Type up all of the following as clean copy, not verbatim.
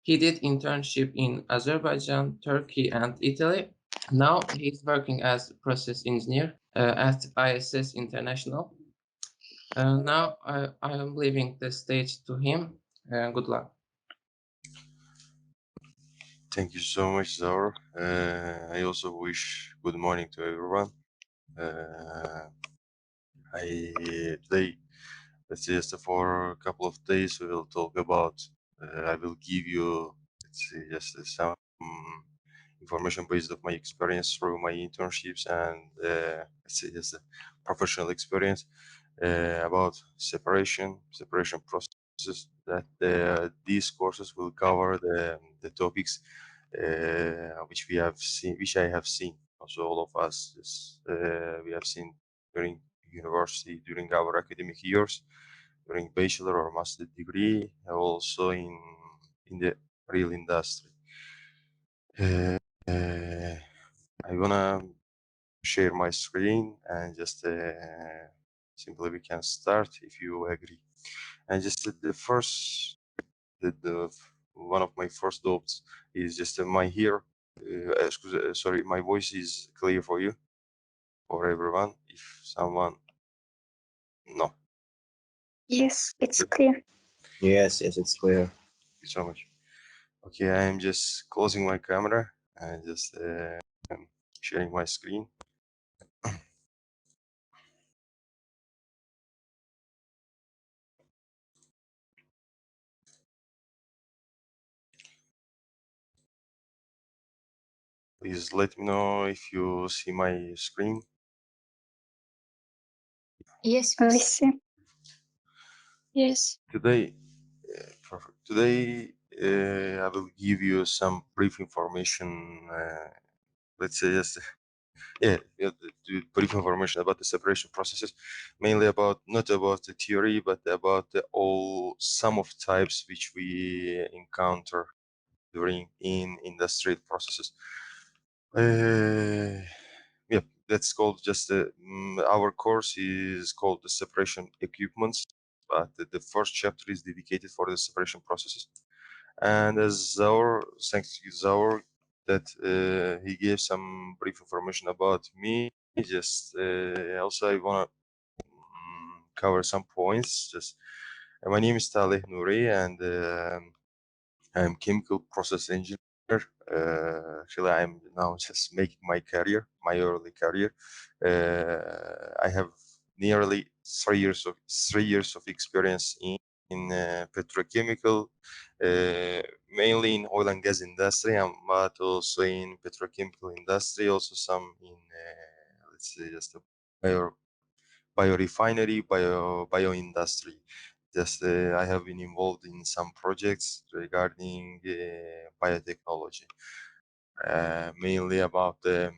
He did internship in Azerbaijan, Turkey, and Italy. Now he's working as process engineer at ISS International. Now I am leaving the stage to him. Good luck. Thank you so much, Zaur. I also wish good morning to everyone. Today, let's say, just for a couple of days, we will talk about. I will give you, let's say, just some information based of my experience through my internships and let's say just a professional experience about separation processes. That these courses will cover the topics which we have seen, which I have seen. Also, all of us, we have seen during university, during our academic years, during bachelor or master degree, also in the real industry. I wanna share my screen and just simply we can start if you agree. And just the first, one of my first doubts is just my here. Sorry, my voice is clear for you, for everyone. If someone, no. Yes, it's clear. Yes, it's clear. Thank you so much. Okay, I'm just closing my camera and just sharing my screen. Please let me know if you see my screen. Yes, we see. Yes. Today, perfect. Today, I will give you some brief information. Let's say just brief information about the separation processes, mainly about not about the theory, but about some of types which we encounter during in industrial processes. Yeah, that's called just our course is called the separation equipments, but the first chapter is dedicated for the separation processes. And as Zaur, thanks to Zaur, that he gave some brief information about me. Just also I wanna cover some points. Just my name is Taleh Nuri, and I'm chemical process engineer. Actually, I'm now just making my career, my early career. I have nearly 3 years of experience in petrochemical, mainly in oil and gas industry, but also in petrochemical industry, also some in let's say just a biorefinery, bio industry. Just I have been involved in some projects regarding biotechnology, mainly about the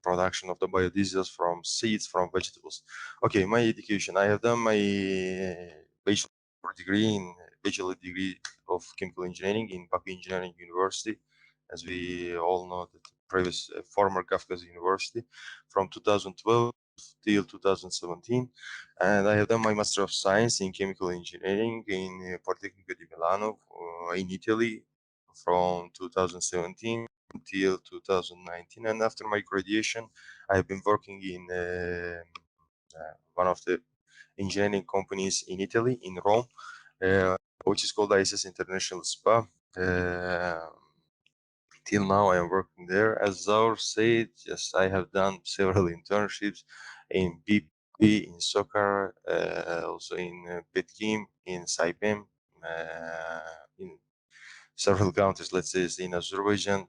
production of the biodiesels from seeds from vegetables. Okay, my education. I have done my bachelor degree of chemical engineering in Baku Engineering University, as we all know, the previous former Kafkas University, from 2012 till 2017, and I have done my Master of Science in Chemical Engineering in Politecnico di Milano in Italy from 2017 until 2019. And after my graduation, I've been working in one of the engineering companies in Italy, in Rome, which is called ISS International SPA. Till now, I am working there. As Zaur said, yes, I have done several internships in BP, in soccer, also in Petkim, in Saipem, in several countries, let's say in Azerbaijan,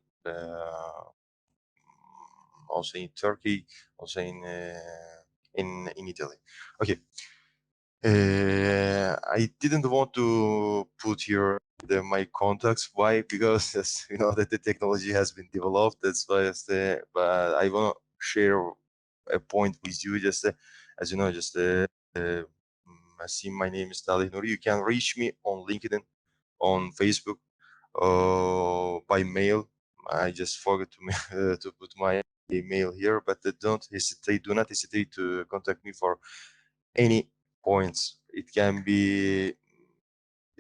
also in Turkey, also in Italy. Okay. I didn't want to put here my contacts. Why? Because as you know that the technology has been developed. That's why. But I want to share a point with you. Just as you know, just I see my name is Taleh Nuri. You can reach me on LinkedIn, on Facebook, by mail. I just forgot to to put my email here, but don't hesitate. Do not hesitate to contact me for any points. It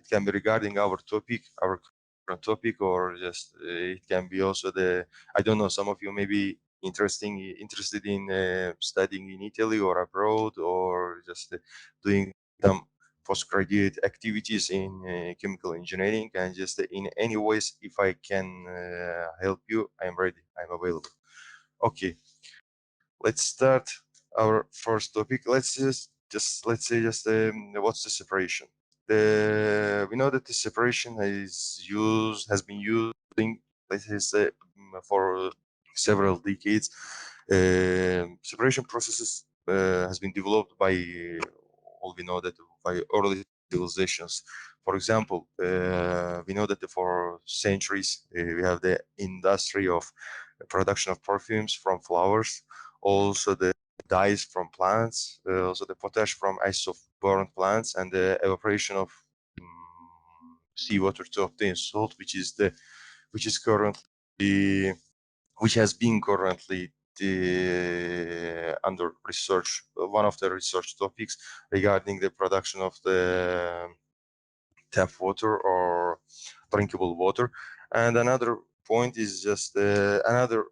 it can be regarding our topic, our current topic, or just it can be also the, I don't know, some of you may be interested in studying in Italy or abroad, or just doing some postgraduate activities in chemical engineering, and just in any ways, if I can help you, I'm ready, I'm available. Okay, let's start our first topic. Let's let's say what's the separation? We know that the separation has been using, let's say, for several decades. Separation processes has been developed by all we know that by early civilizations. For example, we know that for centuries we have the industry of production of perfumes from flowers, also the dyes from plants, also the potash from ashes of burnt plants, and the evaporation of seawater to obtain salt, which is currently, which has been currently under research, one of the research topics regarding the production of the tap water or drinkable water. And another point is just another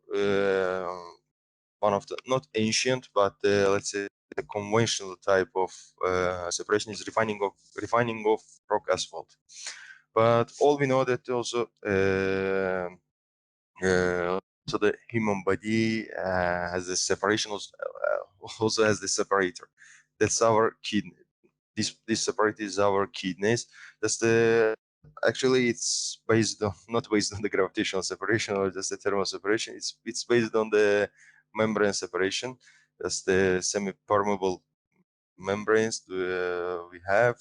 one of the not ancient, but let's say the conventional type of separation is refining of rock asphalt. But all we know that also so the human body has a separation, also has the separator. That's our kidney. This separator is our kidneys. That's the, actually it's based on, not based on the gravitational separation or just the thermal separation. It's based on the membrane separation. That's the semi-permeable membranes we have,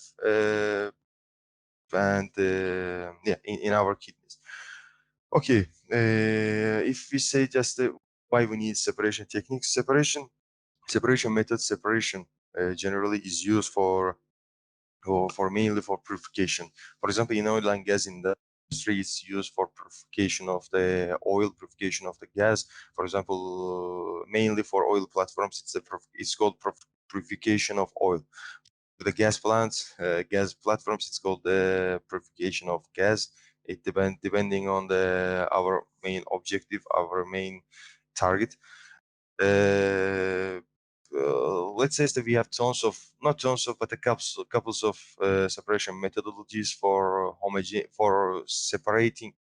and yeah, in our kidneys. Okay, if we say just why we need separation techniques, separation method, separation generally is used for mainly for purification. For example, in oil and gas industry, it's used for purification of the oil, purification of the gas. For example, mainly for oil platforms, it's called purification of oil. The gas plants, gas platforms, it's called the purification of gas. It depending on our main objective, our main target. Let's say that we have not tons of, but couples of separation methodologies for separating,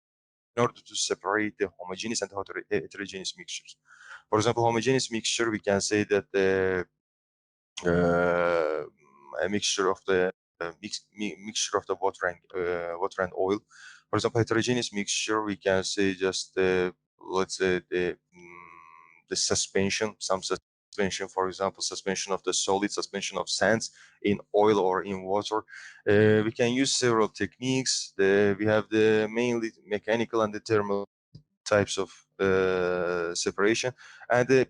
in order to separate the homogeneous and heterogeneous mixtures. For example, homogeneous mixture, we can say that a mixture of the mixture of the water and oil. For example, heterogeneous mixture, we can say just let's say the suspension, some suspension, for example, suspension of the solid, suspension of sands in oil or in water. We can use several techniques. We have the mainly mechanical and the thermal types of separation, and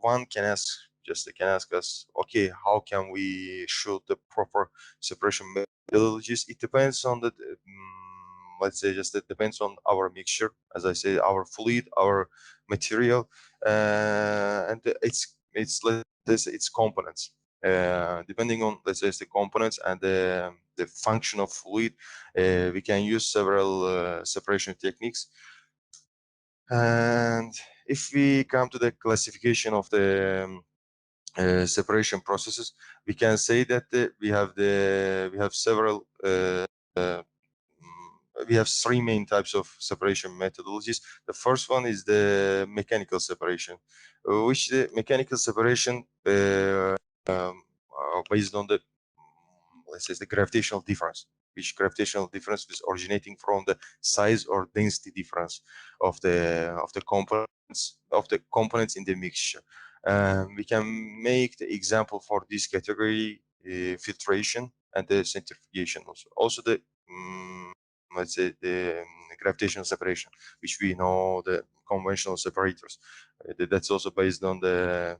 one can ask us, okay, how can we show the proper separation methodologies? It depends on the let's say just it depends on our mixture, as I say, our fluid, our material, and its components. Depending on, let's say, the components and the function of fluid, we can use several separation techniques. And if we come to the classification of the separation processes, we can say that we have several we have three main types of separation methodologies. The first one is the mechanical separation, which the mechanical separation based on the, let's say, the gravitational difference, which gravitational difference is originating from the size or density difference of the components in the mixture. We can make the example for this category filtration and the centrifugation, also the let's say the gravitational separation, which we know the conventional separators. That's also based on the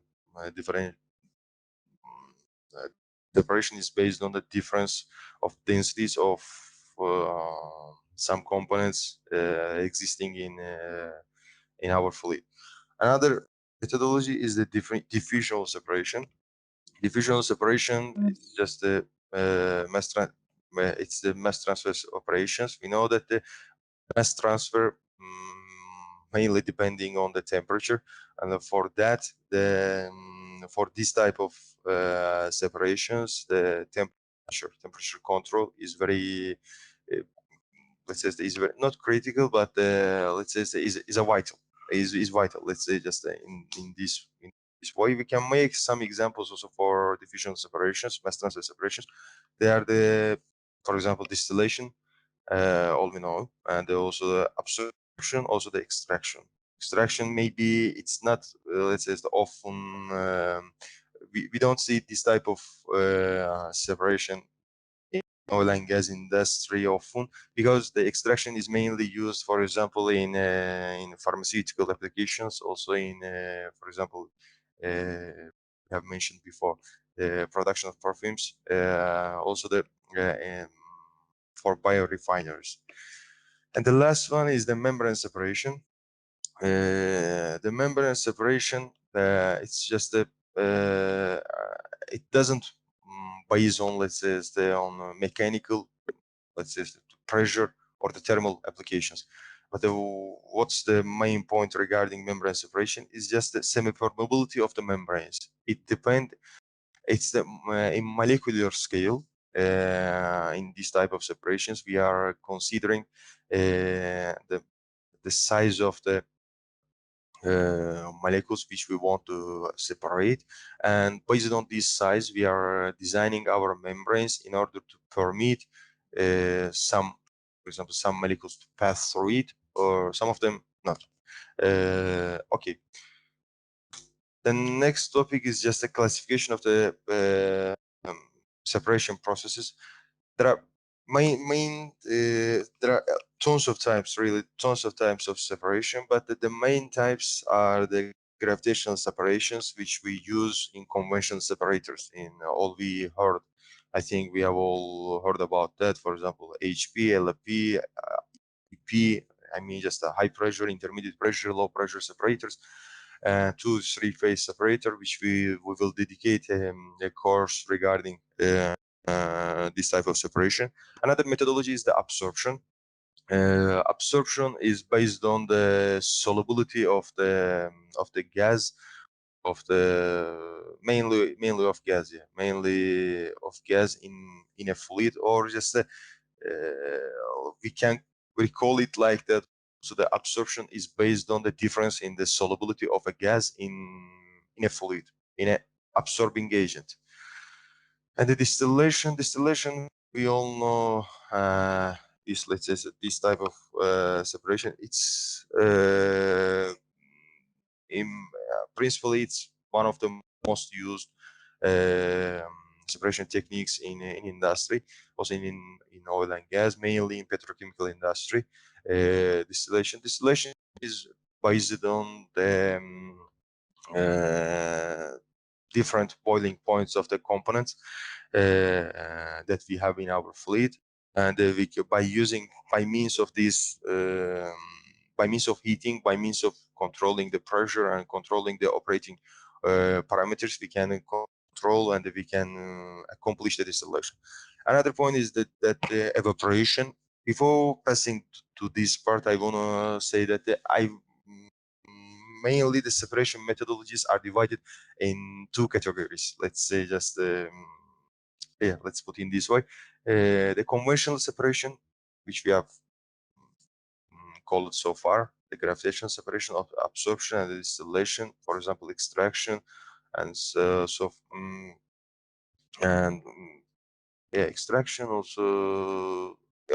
different separation is based on the difference of densities of some components existing in our fluid. Another methodology is the diffusional separation. Diffusional separation is just a it's the mass transfer operations. We know that the mass transfer mainly depending on the temperature, and for that, for this type of separations, the temperature control is very let's say is very, not critical, but let's say is a vital, is vital. Let's say just in this way. We can make some examples also for diffusion separations, mass transfer separations. They are the, for example, distillation, all we know, and also the absorption, also the extraction. Extraction, maybe it's not let's say often we don't see this type of separation oil and gas industry often, because the extraction is mainly used, for example, in pharmaceutical applications, also in, for example, we have mentioned before, the production of perfumes, also the for biorefineries. And the last one is the membrane separation. The membrane separation, it's just a it doesn't based on, let's say, on mechanical, let's say, pressure or the thermal applications. But what's the main point regarding membrane separation is just the semi-permeability of the membranes. It depends. It's the in molecular scale. In this type of separations, we are considering the size of the molecules which we want to separate, and based on this size we are designing our membranes in order to permit some, for example, some molecules to pass through it, or some of them not. Okay, the next topic is just a classification of the separation processes. There are there are tons of types, really tons of types of separation, but the main types are the gravitational separations, which we use in conventional separators. In all we heard, I think we have all heard about that. For example, HP, LP, EP, I mean just a high pressure, intermediate pressure, low pressure separators, 2-3 phase separator, which we will dedicate a course regarding this type of separation. Another methodology is the absorption. Absorption is based on the solubility of the gas, of the mainly of gas, yeah, mainly of gas in a fluid, or just we can recall it like that. So the absorption is based on the difference in the solubility of a gas in a fluid, in an absorbing agent. And the distillation, we all know this, let's say, this type of separation. It's in principle, it's one of the most used separation techniques in industry, also in oil and gas, mainly in petrochemical industry. Distillation is based on the different boiling points of the components that we have in our fleet, and by means of this, by means of heating, by means of controlling the pressure and controlling the operating parameters, we can control and we can accomplish the distillation. Another point is that the evaporation. Before passing to this part, I want to say that mainly the separation methodologies are divided in two categories. Let's say just yeah, let's put in this way. The conventional separation, which we have called so far, the gravitational separation of absorption and distillation, for example, extraction, and yeah, extraction,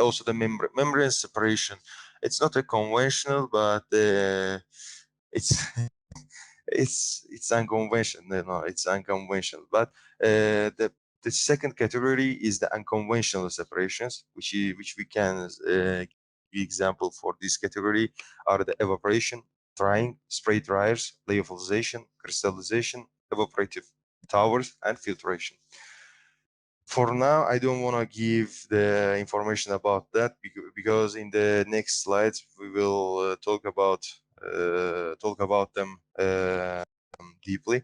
also the membrane separation. It's not a conventional, but it's it's unconventional. No, it's unconventional. But the second category is the unconventional separations, which we can give example for this category are the evaporation, drying, spray dryers, lyophilization, crystallization, evaporative towers, and filtration. For now, I don't want to give the information about that, because in the next slides we will talk about them deeply.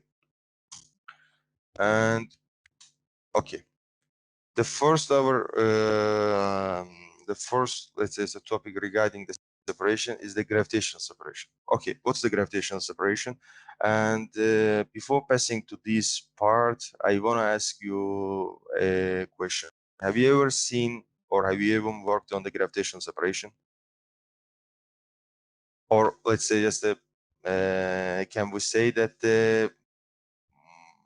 And okay, the first let's say it's a topic regarding the separation is the gravitational separation. Okay, what's the gravitational separation? And before passing to this part, I want to ask you a question. Have you ever seen or have you even worked on the gravitational separation? Or let's say just can we say that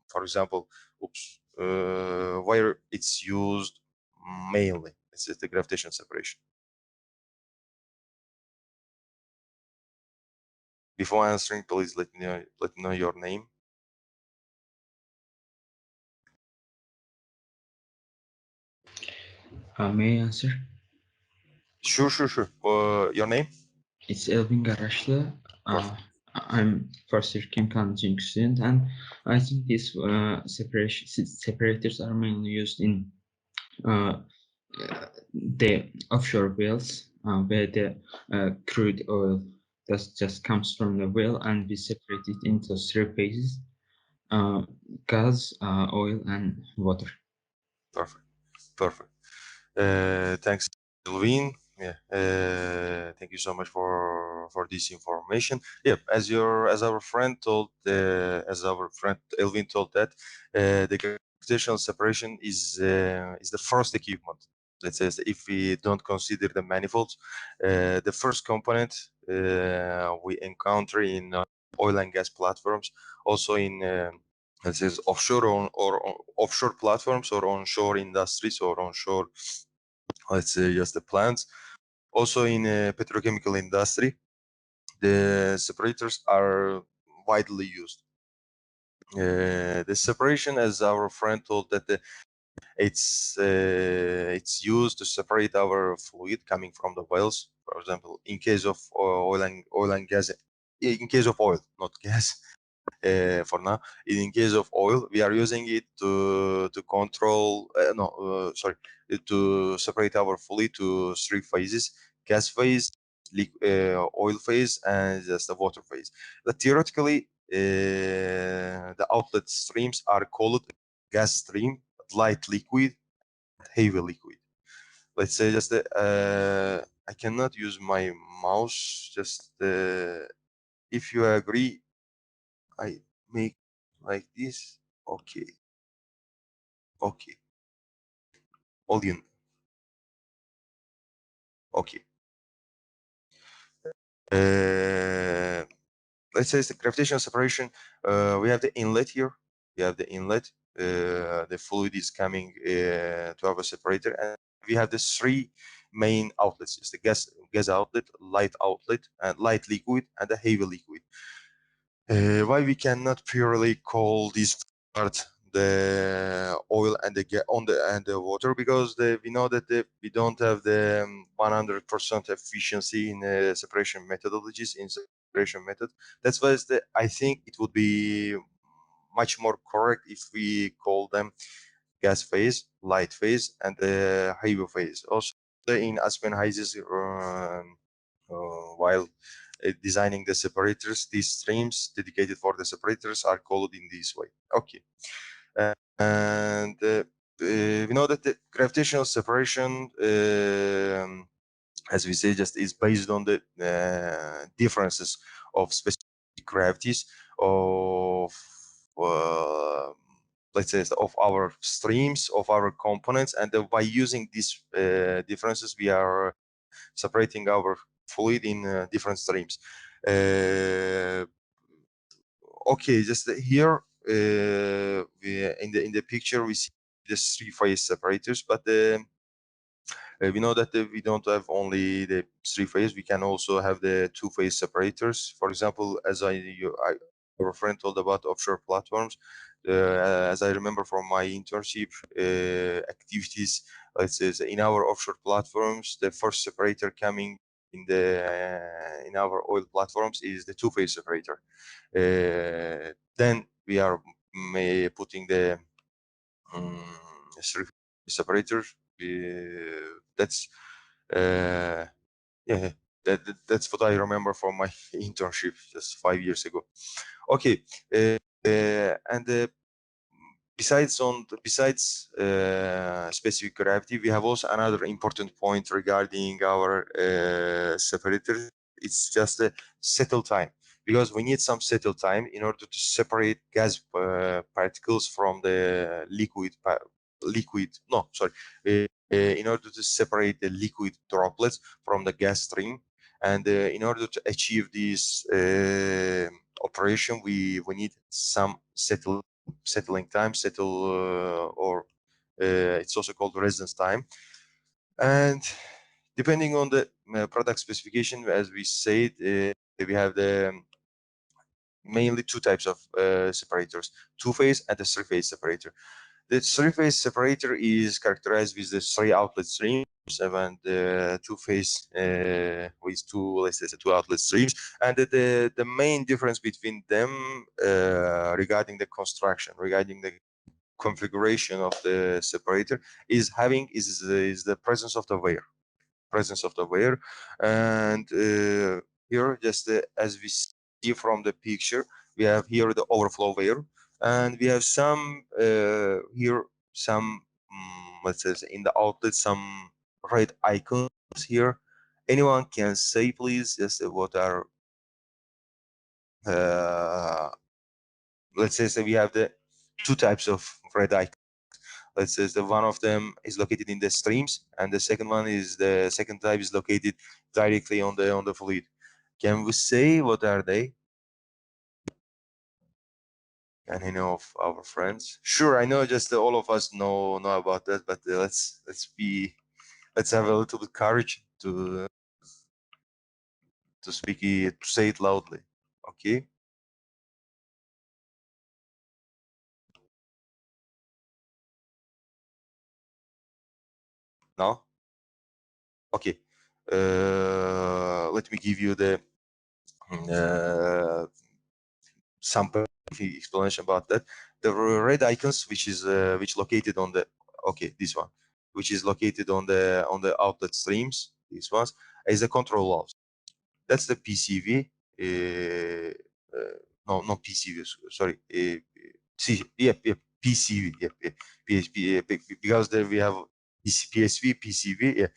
for example, where it's used mainly, it's the gravitational separation? Before answering, please let me know your name. May I answer? Sure. Your name? It's Elvin Garashlı. I'm first year chemical engineering student, and I think these separators are mainly used in the offshore wells, where the crude oil just comes from the well, and we separate it into three phases: gas, oil, and water. Perfect. Thanks, Elvin. Yeah. Thank you so much for this information. Yep. As our friend Elvin told that the gravitational separation is the first equipment. Let's say if we don't consider the manifolds, the first component we encounter in oil and gas platforms, also in let's say offshore or offshore platforms or onshore industries or onshore, let's say just the plants. Also in petrochemical industry, the separators are widely used. The separation, as our friend told, that it's used to separate our fluid coming from the wells. For example, in case of oil and gas, in case of oil, not gas. For now, in case of oil, we are using it to control to separate our fluid to three phases: gas phase, oil phase, and just the water phase. But theoretically, the outlet streams are called gas stream, light liquid, heavy liquid. Let's say just I cannot use my mouse. Just if you agree, I make like this. Okay. Audience. Okay. Uh, let's say it's the gravitational separation. We have the inlet here. We have the inlet. The fluid is coming to our separator, and we have the three main outlets: it's the gas outlet, light outlet, and light liquid, and the heavy liquid. Why we cannot purely call this part the oil and the water? Because we know that we don't have the 100% efficiency in separation methodologies in separation method. That's why I think it would be much more correct if we call them gas phase, light phase, and the heavy phase. Also in Aspen Heises, while designing the separators, these streams dedicated for the separators are called in this way. Okay. And we know that the gravitational separation, as we say, just is based on the differences of specific gravities of let's say of our streams, of our components, and by using these differences, we are separating our fluid in different streams. Okay, just here in the picture we see the three-phase separators, but we know that we don't have only the three-phase. We can also have the two-phase separators. For example, as our friend told about offshore platforms, as I remember from my internship activities, let's say in our offshore platforms, the first separator coming in our oil platforms is the two-phase separator. Then we are putting the separator. That's yeah, that's what I remember from my internship just 5 years ago. Okay, and besides specific gravity, we have also another important point regarding our separator. It's just the settle time, because we need some settle time in order to separate gas particles from the in order to separate the liquid droplets from the gas stream. And in order to achieve this operation, we need some settling time, or it's also called residence time. And depending on the product specification, as we said, we have the mainly two types of separators: two-phase and a three-phase separator. The three-phase separator is characterized with the three outlet streams, and the two-phase with two outlet streams. And the main difference between them regarding the construction, regarding the configuration of the separator, is the presence of the wear. And here, just as we see from the picture, we have here the overflow wear, and we have some here some let's say in the outlet some red icons here. Anyone can say, please, just what are let's say we have the two types of red icons. Let's say the one of them is located in the streams, and the second one is the second type is located directly on the fluid. Can we say what are they? Any of our friends? Sure, I know just all of us know about that, but let's have a little bit courage to speak it, to say it loudly. Okay. No. Okay. Let me give you the sample explanation about that. The red icons, which located on the this one, which is located on the outlet streams, these ones, is the control valves. That's the PCV. No, not PCV. Sorry. PCV. Because there we have PSV, PCV. Yeah,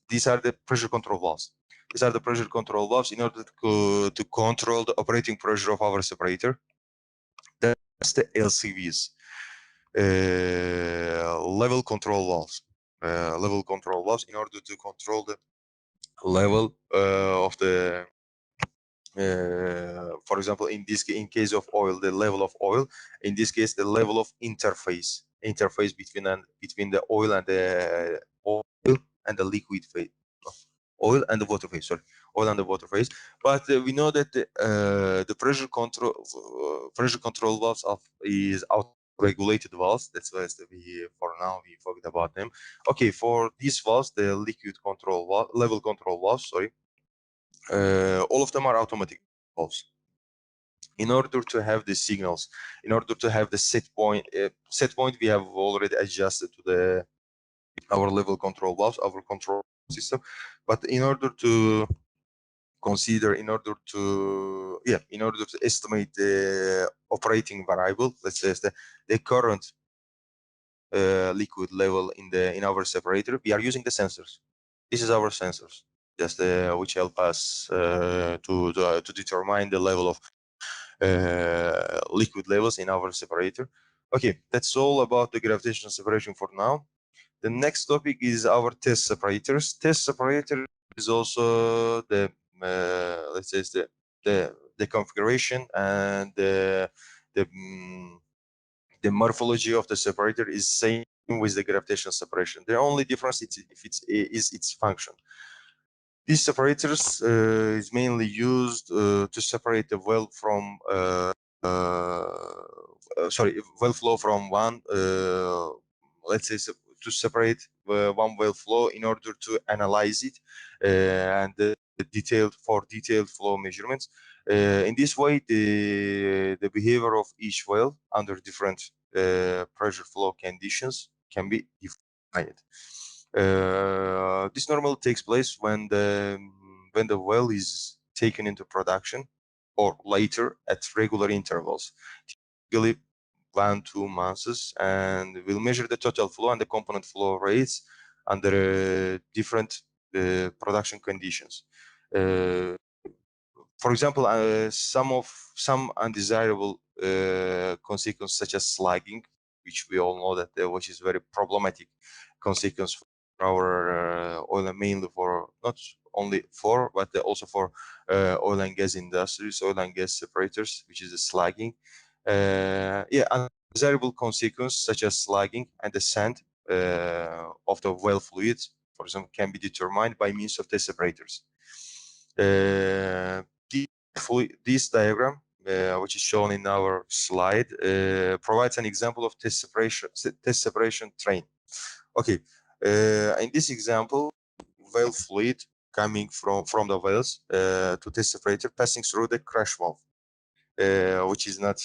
these are the pressure control valves. These are the pressure control valves in order to control the operating pressure of our separator. That's the LCVs, level control valves. Level control valves in order to control the level of the for example, in case of oil, the level of oil. In this case, the level of interface between the oil and the liquid phase, oil and the water phase. Sorry, oil and the water phase. But we know that the pressure control valves is regulated valves. That's why for now we forget about them. Okay, for these valves, the liquid control valve, level control valves. Sorry. All of them are automatic valves. In order to have the signals, in order to have the set point, we have already adjusted to our level control valves, our control system. But in order to estimate the operating variable, let's say the current liquid level in our separator, we are using the sensors. This is our sensors, just which help us to determine the level of liquid levels in our separator. Okay, that's all about the gravitational separation for now. The next topic is our test separators. Test separator is also the let's say the configuration and the morphology of the separator is same with the gravitational separation. The only difference is its function. These separators is mainly used to separate the well from well flow from one let's say to separate one well flow in order to analyze it and detailed flow measurements. In this way, the behavior of each well under different pressure flow conditions can be defined. This normally takes place when the well is taken into production or later at regular intervals. Typically, 1-2 months, and we'll measure the total flow and the component flow rates under different production conditions. For example, some undesirable consequences such as slugging, which we all know that which is very problematic consequence for our oil, and mainly for not only for but also for oil and gas industries, oil and gas separators, which is the slugging. Undesirable consequences such as slugging and the scent of the well fluids, for example, can be determined by means of the separators. This diagram, which is shown in our slide, provides an example of test separation train. Okay, in this example, well fluid coming from the wells to test separator passing through the crash valve, which is not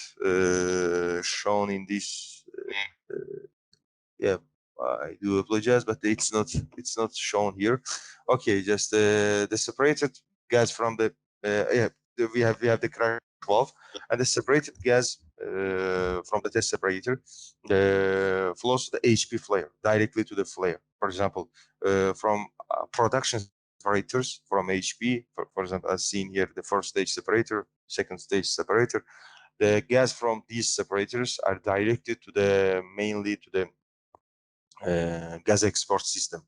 shown in this. Yeah, I do apologize, but it's not shown here. Okay, just the separated gas from the we have the crash valve, and the separated gas from the test separator flows to the HP flare, directly to the flare. For example, from production separators from HP, for example, as seen here, the first stage separator, second stage separator, the gas from these separators are directed to the mainly to the gas export system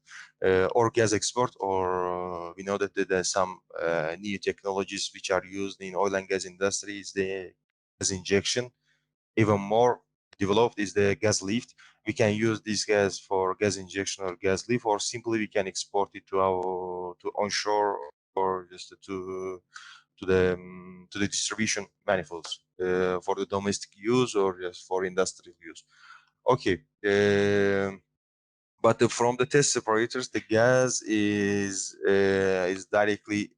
or gas export, or we know that there are some new technologies which are used in oil and gas industry is the gas injection. Even more developed is the gas lift. We can use this gas for gas injection or gas lift, or simply we can export it to onshore, or just to the distribution manifolds for the domestic use or just for industrial use. Okay. But from the test separators, the gas is directly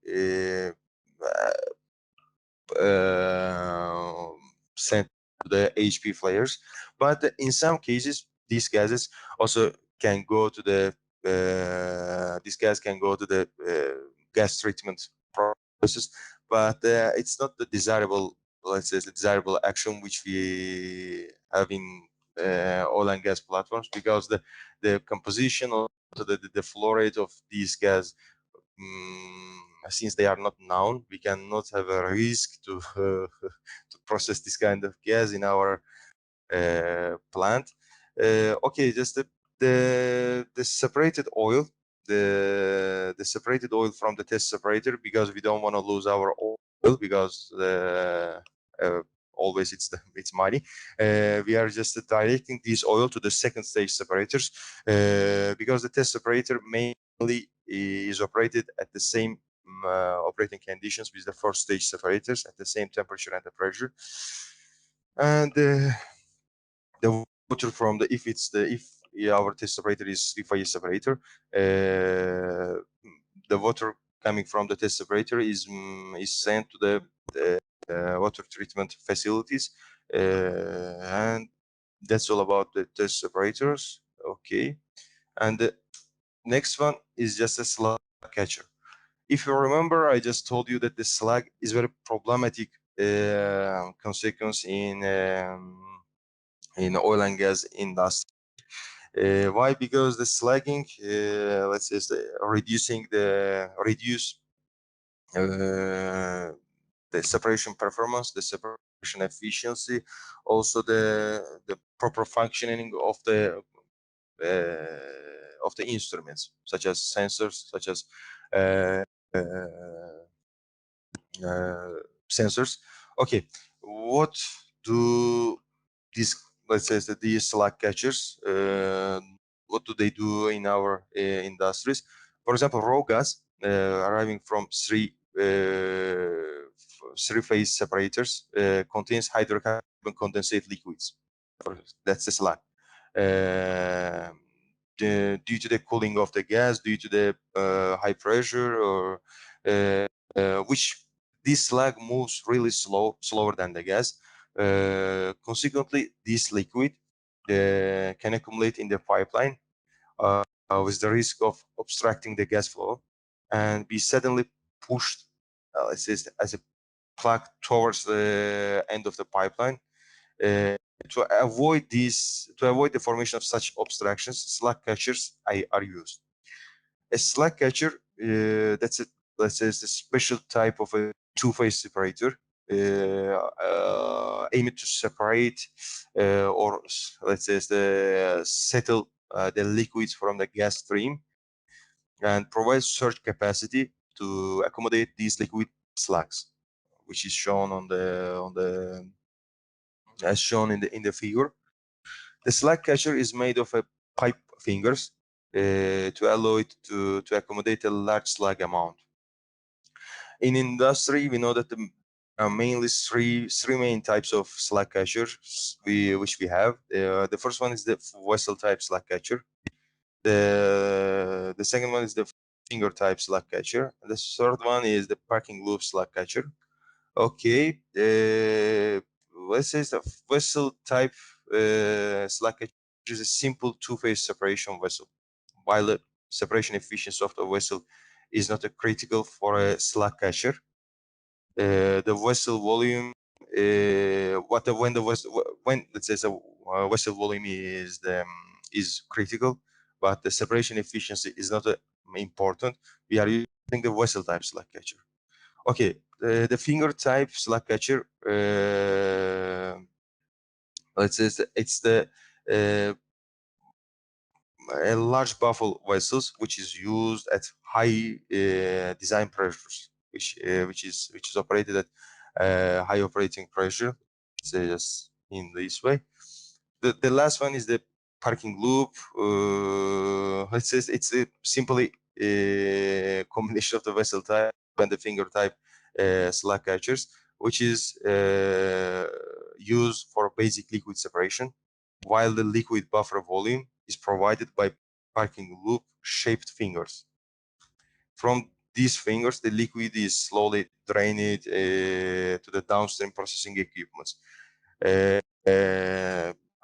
sent to the HP flares. But in some cases, these gases also can go to the this gas can go to the gas treatment process, but it's not the desirable, let's say, the desirable action which we have in oil and gas platforms, because the composition of the flow rate of these gas, since they are not known, we cannot have a risk to to process this kind of gas in our plant. Okay, just the separated oil, the separated oil from the test separator, because we don't want to lose our oil, because always it's money. We are just directing this oil to the second stage separators, because the test separator mainly is operated at the same operating conditions with the first stage separators, at the same temperature and the pressure. And the water from the if our test separator is refire separator, the water coming from the test separator is sent to the water treatment facilities, and that's all about the test separators. Okay, and the next one is just a slug catcher. If you remember, I just told you that the slug is very problematic consequence in oil and gas industry. Why? Because the slugging, let's say, reduce the separation performance, the separation efficiency, also the proper functioning of the instruments, such as sensors, such as uh, sensors. Okay, what do these, let's say, these slug catchers, what do they do in our industries? For example, raw gas arriving from three-phase separators contains hydrocarbon condensate liquids. That's the slug. Due to the cooling of the gas, due to the high pressure, or which this slug moves really slower than the gas. Consequently, this liquid can accumulate in the pipeline with the risk of obstructing the gas flow and be suddenly pushed, let's say, as a plug towards the end of the pipeline. to avoid the formation of such obstructions, slug catchers are used. A slug catcher, let's say, it's a special type of a two-phase separator aimed to separate or let's say settle the liquids from the gas stream and provides surge capacity to accommodate these liquid slugs, which is shown as shown in the figure. The slug catcher is made of a pipe fingers to allow it to accommodate a large slug amount. In industry, we know that the mainly three main types of slug catchers which we have. The first one is the vessel type slug catcher. The second one is the finger type slug catcher. And the third one is the parking loop slug catcher. Okay, let's say the vessel type slug catcher is a simple two-phase separation vessel. While the separation efficiency of the vessel is not a critical for a slug catcher, the vessel volume, when let's say the vessel volume is critical, but the separation efficiency is not important. We are using the vessel type slug catcher. Okay, the finger type slug catcher, let's say it's the a large baffle vessels which is used at high design pressures, which is operated at high operating pressure. Say just in this way. The last one is the parking loop. Let's say it's a simply a combination of the vessel type and the finger type slug catchers, which is used for basic liquid separation, while the liquid buffer volume is provided by parking loop shaped fingers. From these fingers, the liquid is slowly drained to the downstream processing equipments.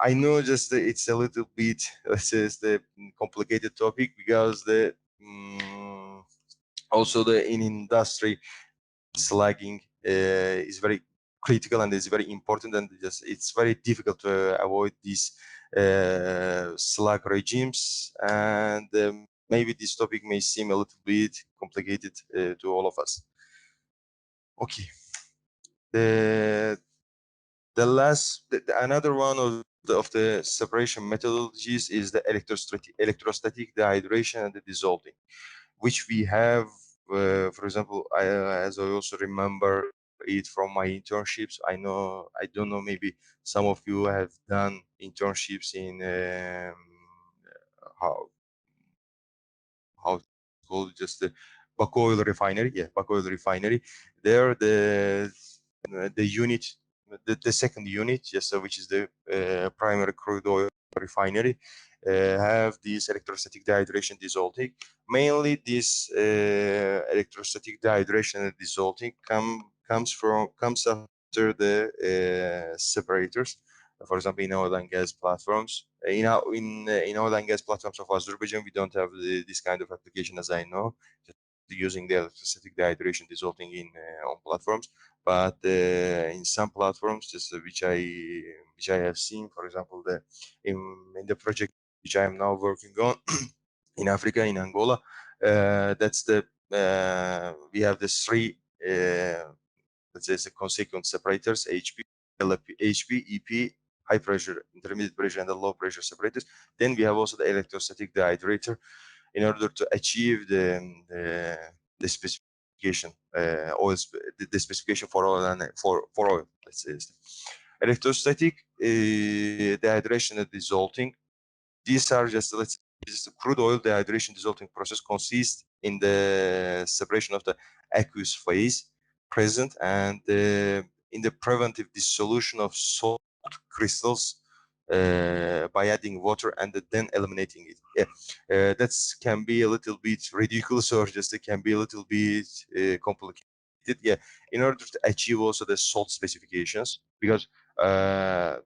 I know just it's a little bit, let's say, the complicated topic because also in industry slugging is very critical and is very important, and it's very difficult to avoid these slug regimes, and maybe this topic may seem a little bit complicated to all of us. Okay, another one of the separation methodologies is the electrostatic dehydration and the dissolving, which we have, for example, as I also remember it from my internships. I don't know, maybe some of you have done internships in how it's called, just the Baku oil refinery. Yeah, Baku oil refinery. There, the unit, the second unit, yes, which is the primary crude oil refinery, have this electrostatic dehydration dissolving. Mainly, this electrostatic dehydration and dissolving comes after the separators. For example, in oil and gas platforms, in oil and gas platforms of Azerbaijan, we don't have this kind of application, as I know, just using the electrostatic dehydration dissolving on platforms. But in some platforms, just which I have seen, for example, in the project which I am now working on in Africa, in Angola, that's we have the three let's say the consequent separators: HP, LP, HP, EP, high pressure, intermediate pressure, and the low pressure separators. Then we have also the electrostatic dehydrator, in order to achieve the specification the specification for oil and for oil. Let's say electrostatic dehydration and dissolving. These are just the crude oil dehydration dissolving process consists in the separation of the aqueous phase present and in the preventive dissolution of salt crystals by adding water and then eliminating it. Yeah, that can be a little bit ridiculous, or just it can be a little bit complicated. Yeah, in order to achieve also the salt specifications, because the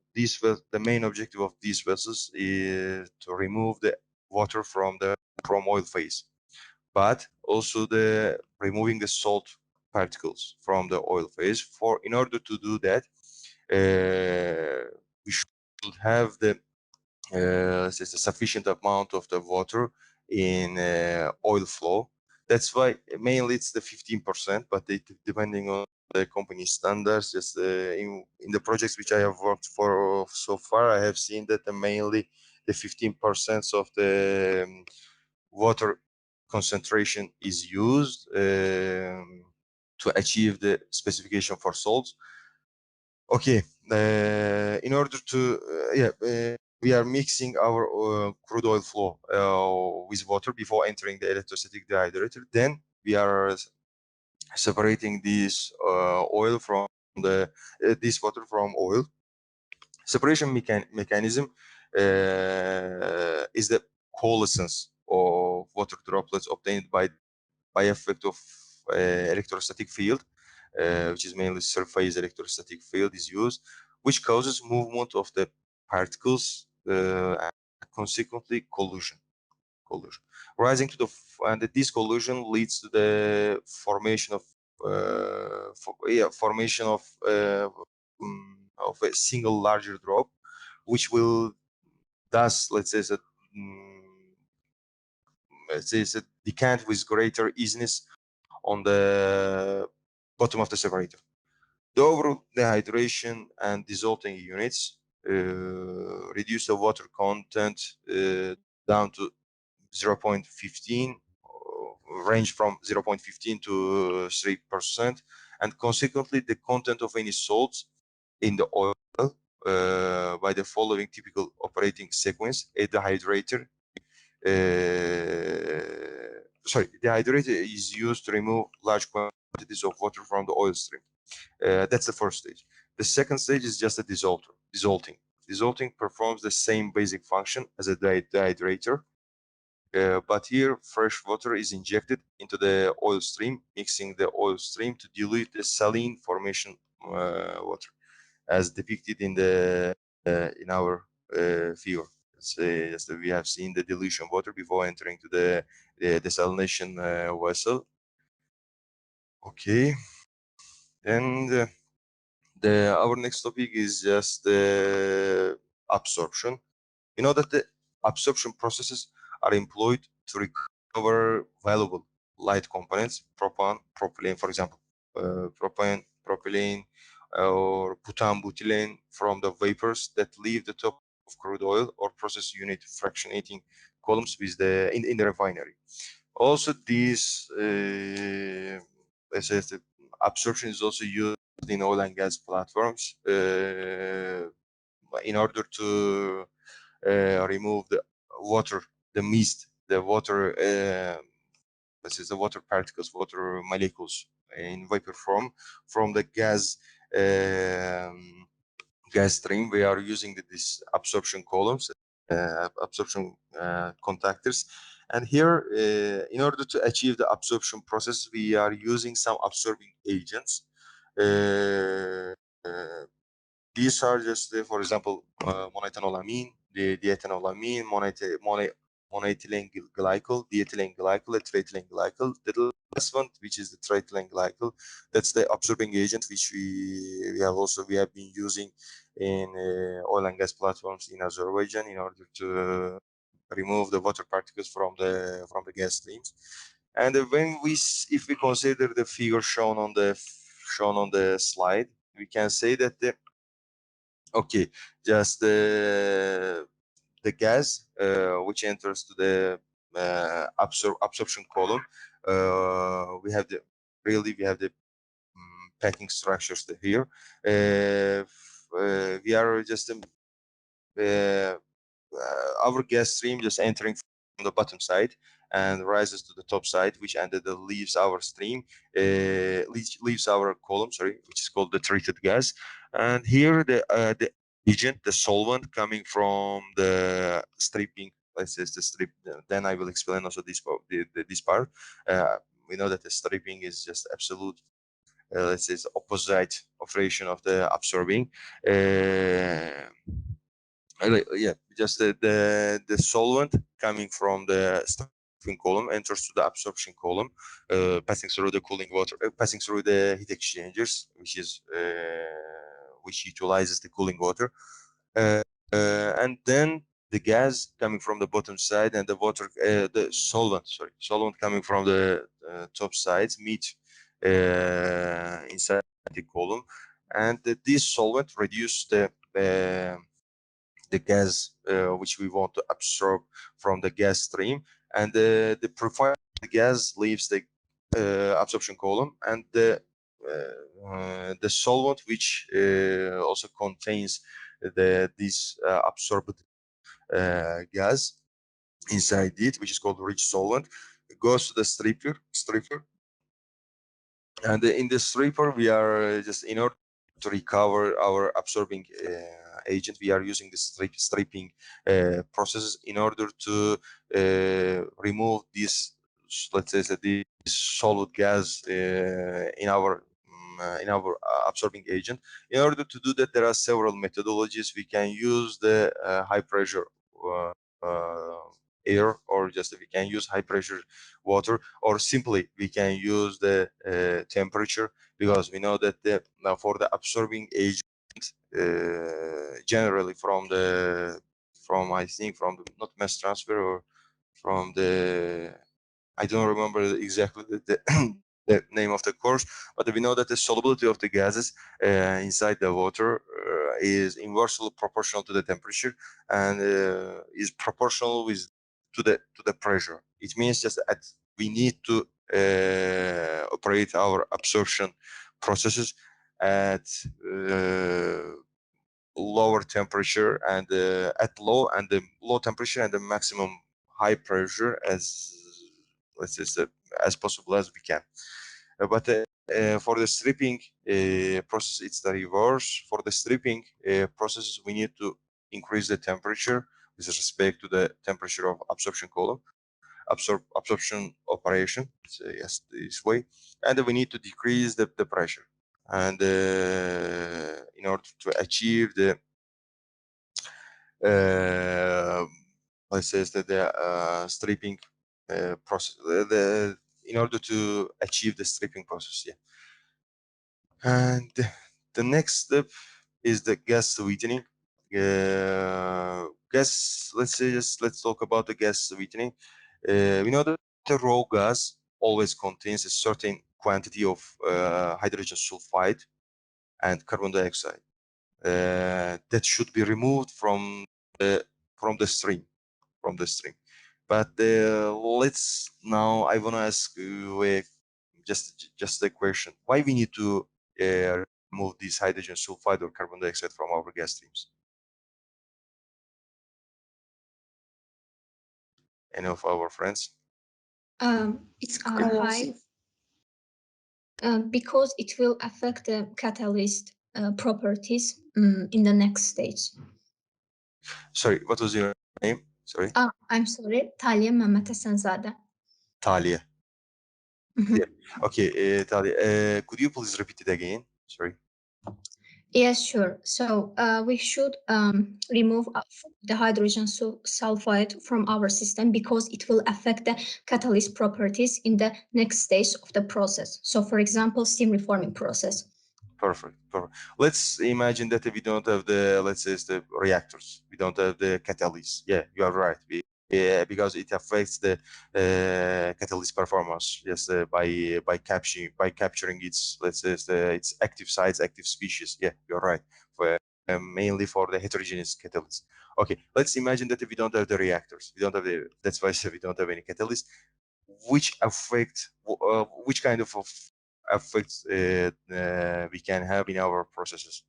main objective of these vessels is to remove the water from oil phase, but also the removing the salt particles from the oil phase. In order to do that, we should have the sufficient amount of the water in oil flow. That's why mainly it's the 15%, but depending on the company standards, just in the projects which I have worked for so far, I have seen that mainly the 15% of the water concentration is used to achieve the specification for salts. Okay, in order to we are mixing our crude oil flow with water before entering the electrostatic dehydrator. Then we are separating this oil from the this water from oil. Separation mechanism is the coalescence of water droplets obtained by effect of electrostatic field, which is mainly surface electrostatic field is used, which causes movement of the particles and consequently collision. Rising to the and this collision leads to the formation of of a single larger drop, which will thus let's say that decant with greater easiness on the bottom of the separator. The overall dehydration and dissolving units reduce the water content down to 0.15, range from 0.15 to 3%, and consequently the content of any salts in the oil by the following typical operating sequence. A dehydrator dehydrator is used to remove large quantities of water from the oil stream. That's the first stage. The second stage is just a dissolving. Dissolving performs the same basic function as a dehydrator, but here fresh water is injected into the oil stream, mixing the oil stream to dilute the saline formation water, as depicted in the in our figure. As we have seen the dilution water before entering to the desalination vessel. Okay, and our next topic is just absorption. You know that the absorption processes are employed to recover valuable light components, propane, propylene, for example, propane, propylene, or butan-butylene from the vapors that leave the top of crude oil or process unit fractionating columns with in the refinery. Also, these let's say the absorption is also used in oil and gas platforms in order to remove the water, the mist, the water, this is the water particles, water molecules in vapor form from the gas gas stream. We are using this absorption columns, absorption contactors, and here, in order to achieve the absorption process, we are using some absorbing agents. These are just, for example, monoethanolamine, the diethanolamine, monoethylene glycol, diethylene glycol, triethylene glycol. The last one, which is the triethylene glycol, that's the absorbing agent which we have been using in oil and gas platforms in Azerbaijan in order to remove the water particles from the gas streams. And when if we consider the figure shown on the slide, we can say that okay, just the gas which enters to the absorption column. We have the packing structures here. We are just our gas stream just entering from the bottom side and rises to the top side, which ended leaves our stream, leaves our column, sorry, which is called the treated gas. And here the agent, the solvent coming from the stripping, let's say the strip. Then I will explain also this part. We know that the stripping is just absolute, let's say, opposite operation of the absorbing. Yeah, just the solvent coming from the stripping column enters to the absorption column, passing through the cooling water, passing through the heat exchangers, which utilizes the cooling water. and then the gas coming from the bottom side and the water, the solvent coming from the top sides meet inside the column, and this solvent reduce the gas which we want to absorb from the gas stream, and the profile of the gas leaves the absorption column, and the solvent which also contains this absorbed gas inside it, which is called rich solvent, goes to the stripper, and in the stripper we are just, in order to recover our absorbing agent, we are using the stripping processes in order to remove this, let's say, this solid gas in our absorbing agent. In order to do that, there are several methodologies. We can use the high pressure air, or just we can use high pressure water, or simply we can use the temperature, because we know that now for the absorbing agent, generally from I think from the, not mass transfer, or from the, I don't remember exactly the name of the course, but we know that the solubility of the gases inside the water is inversely proportional to the temperature, and is proportional with to the pressure. It means just that we need to operate our absorption processes at lower temperature, and at the low temperature and the maximum high pressure as, let's say, as possible as we can. But for the stripping process, it's the reverse. For the stripping processes, we need to increase the temperature with respect to the temperature of absorption column, absorption operation, yes, this way, and we need to decrease the pressure, and in order to achieve the let's say that the stripping process, in order to achieve the stripping process, yeah. And the next step is the gas sweetening. Gas, let's talk about the gas sweetening. We know that the raw gas always contains a certain quantity of hydrogen sulfide and carbon dioxide that should be removed from the stream. But let's now, I want to ask you just a question: why we need to remove this hydrogen sulfide or carbon dioxide from our gas streams? Any of our friends? It's corrosive. Because it will affect the catalyst properties in the next stage. Sorry, what was your name? Sorry. I'm sorry, Taleh Mehmet Hasanzadeh. Taleh. Yeah. Okay, Taleh, could you please repeat it again? Sorry. Yes, sure. So we should remove the hydrogen sulfide from our system because it will affect the catalyst properties in the next stage of the process. So, for example, steam reforming process. Perfect. Let's imagine that we don't have the, let's say, the reactors. We don't have the catalyst. Yeah, you are right. Because it affects the catalyst performance. Yes, by capturing its, let's say, its active sites, active species. Yeah, you're right. For mainly for the heterogeneous catalyst. Okay, let's imagine that we don't have the reactors. We don't have the. That's why I said we don't have any catalyst, which affect which kind of effects we can have in our processes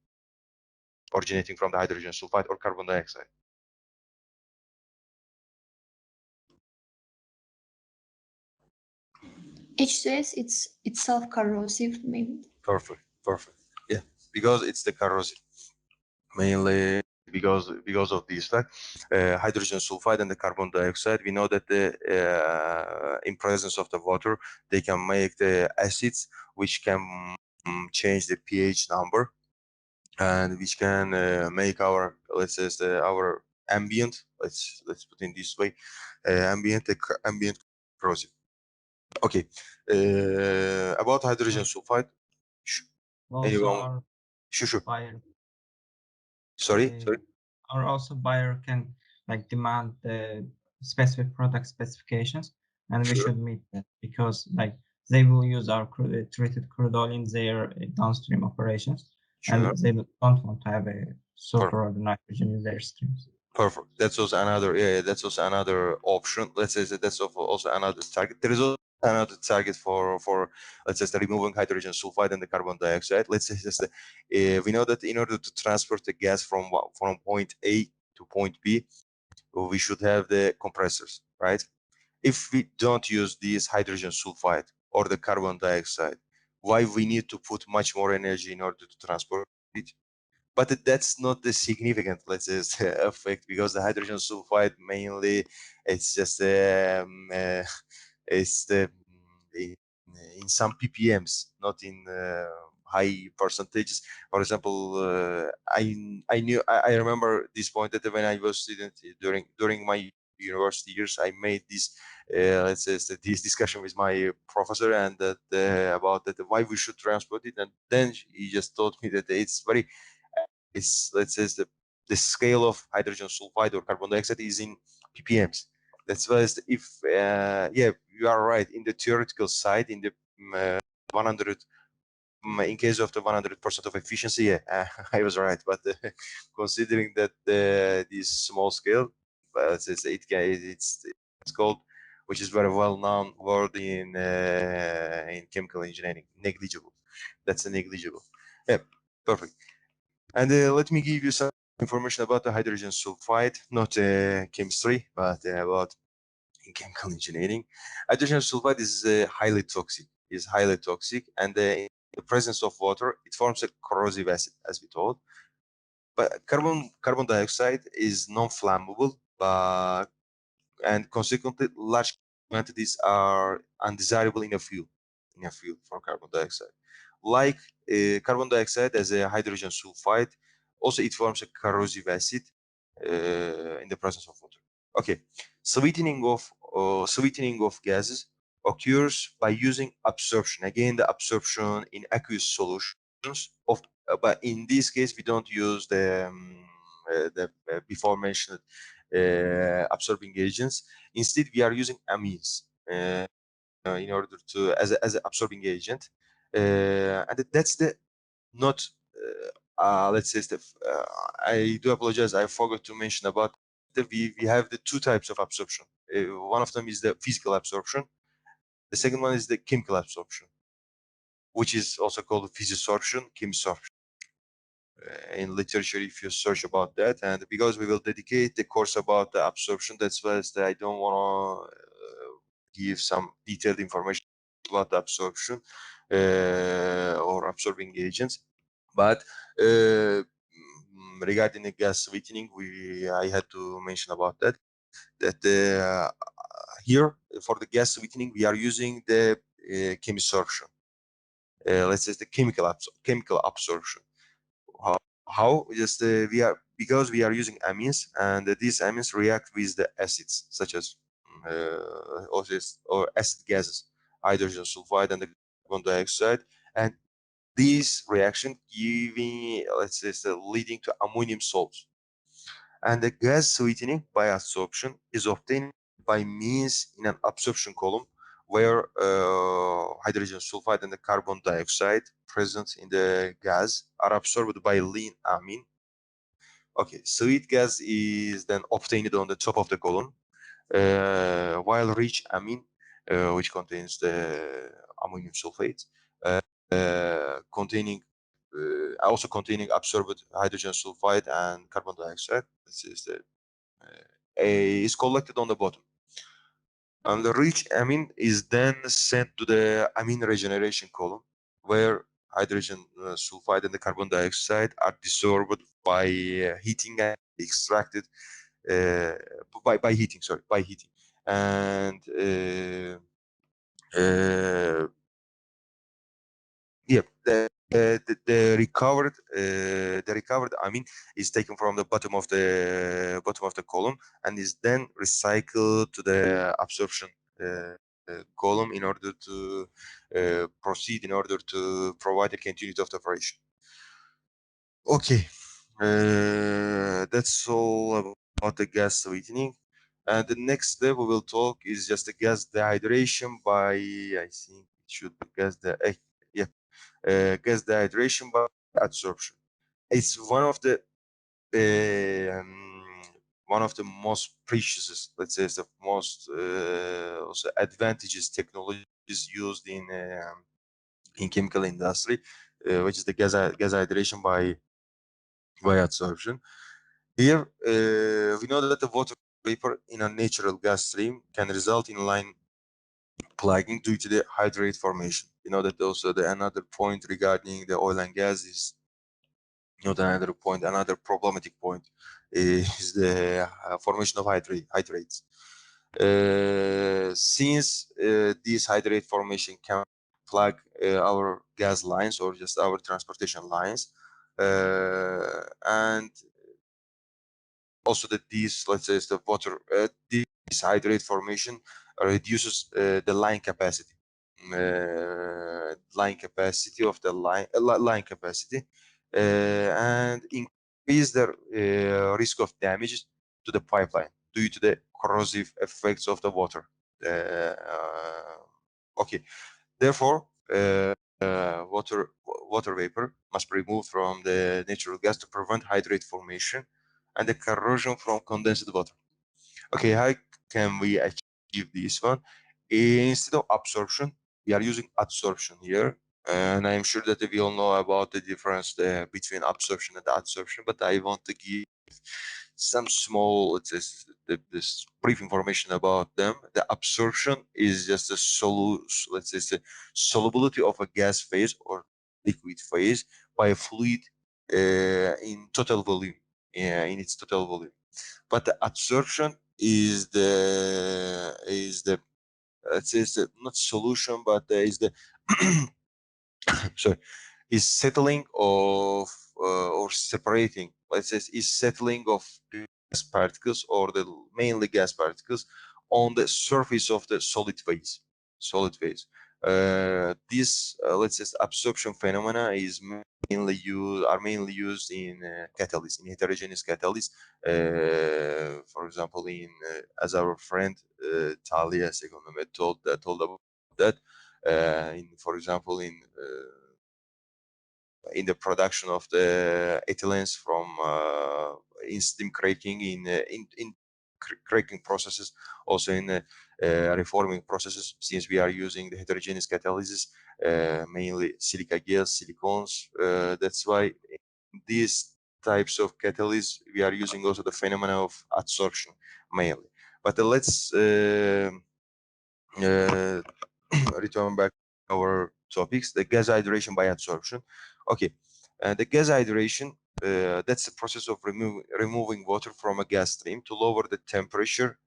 originating from the hydrogen sulfide or carbon dioxide. H2S, it's self-corrosive, maybe. Perfect. Yeah, because it's the corrosive, mainly because of this fact. Hydrogen sulfide and the carbon dioxide, we know that in presence of the water, they can make the acids, which can change the pH number, and which can make our, let's say, our ambient, let's put in this way, ambient corrosive. Okay, about hydrogen sulfide. Anyone? Sure. Fire. Sorry. or also buyer can like demand the specific product specifications, and we Sure. should meet that because like they will use our treated crude oil in their downstream operations, Sure. and they don't want to have a sulfur or the nitrogen in their streams. Perfect. That's also another, yeah, that's also another option. Let's say that that's also another target. There is also another target for let's say removing hydrogen sulfide and the carbon dioxide. Let's say just we know that in order to transport the gas from point A to point B, we should have the compressors, right? If we don't use this hydrogen sulfide or the carbon dioxide, why we need to put much more energy in order to transport it? But that's not the significant, let's say, effect, because the hydrogen sulfide mainly it's just it's the in some ppms, not in high percentages. For example, I remember this point that when I was student during my university years, I made this let's say this discussion with my professor, and that about that why we should transport it, and then he just told me that it's very let's say the scale of hydrogen sulfide or carbon dioxide is in ppms. That's why if yeah, you are right in the theoretical side, in the 100 in case of the 100% of efficiency, yeah, I was right. But considering that this small scale, it's called, which is very well known word in chemical engineering, negligible. That's a negligible. Yeah, perfect. And let me give you some information about the hydrogen sulfide, not chemistry, but about in chemical engineering. Hydrogen sulfide is highly toxic. Is highly toxic, and in the presence of water, it forms a corrosive acid, as we told. But carbon dioxide is non-flammable, but and consequently, large quantities are undesirable in a fuel. For carbon dioxide, like carbon dioxide as a hydrogen sulfide, also it forms a corrosive acid in the presence of water. Okay, sweetening of gases occurs by using absorption. Again, the absorption in aqueous solutions of, but in this case we don't use the before mentioned absorbing agents. Instead, we are using amines in order to as an absorbing agent, and that's the not let's say I do apologize, I forgot to mention about we have the two types of absorption. One of them is the physical absorption. The second one is the chemical absorption, which is also called physisorption, chemisorption. In literature, if you search about that, and because we will dedicate the course about the absorption, that's why I don't want to give some detailed information about the absorption or absorbing agents. But regarding the gas sweetening, I had to mention about that here for the gas sweetening we are using the chemisorption. Let's say the chemical absorption. How? Just we are, because we are using amines, and these amines react with the acids such as or acid gases, hydrogen sulfide and the carbon dioxide, and these reaction giving, let's say, leading to ammonium salts. And the gas sweetening by absorption is obtained by means in an absorption column where hydrogen sulfide and the carbon dioxide present in the gas are absorbed by lean amine. Okay, sweet gas is then obtained on the top of the column, while rich amine, which contains the ammonium sulfate, containing also containing absorbed hydrogen sulfide and carbon dioxide. This is the is collected on the bottom. And the rich amine is then sent to the amine regeneration column, where hydrogen sulfide and the carbon dioxide are dissolved by heating and extracted by heating. Sorry, by heating, and yeah, the recovered amine is taken from the bottom of the column and is then recycled to the absorption column in order to proceed, in order to provide a continuity of the operation. Okay, That's all about the gas sweetening. And the next step we will talk is just the gas dehydration by, I think it should be gas dehydration by adsorption. It's one of the most precious, let's say, the most also advantageous technologies used in chemical industry, which is the gas hydration by adsorption. Here, we know that the water vapor in a natural gas stream can result in line plugging due to the hydrate formation. You know that also the another point regarding the oil and gas is not another point, another problematic point is the formation of hydrates. Since this hydrate formation can plug our gas lines or just our transportation lines, and also that these, let's say, the water, this hydrate formation reduces the line capacity, of the line capacity, and increase the risk of damage to the pipeline due to the corrosive effects of the water. Okay, therefore, water vapor must be removed from the natural gas to prevent hydrate formation and the corrosion from condensed water. Okay, how can we achieve this one? Instead of absorption, we are using adsorption here. And I'm sure that we all know about the difference between absorption and adsorption, but I want to give some small, let's say, this brief information about them. The absorption is just a let's say, the solubility of a gas phase or liquid phase by a fluid in total volume, in its total volume. But the adsorption is the let's say, not solution, but is the sorry, is settling of or separating, let's say, is settling of gas particles or the mainly gas particles on the surface of the solid phase. This let's say absorption phenomena is mainly used in catalysts, in heterogeneous catalysts, for example, in as our friend Talia told about that, for example, in the production of the ethylenes from in steam cracking, in cracking processes, also in reforming processes, since we are using the heterogeneous catalysis, mainly silica gels, silicones. That's why in these types of catalysts we are using also the phenomena of adsorption mainly. But let's return back to our topics, the gas hydration by adsorption. Okay, the gas hydration, that's the process of removing water from a gas stream to lower the temperature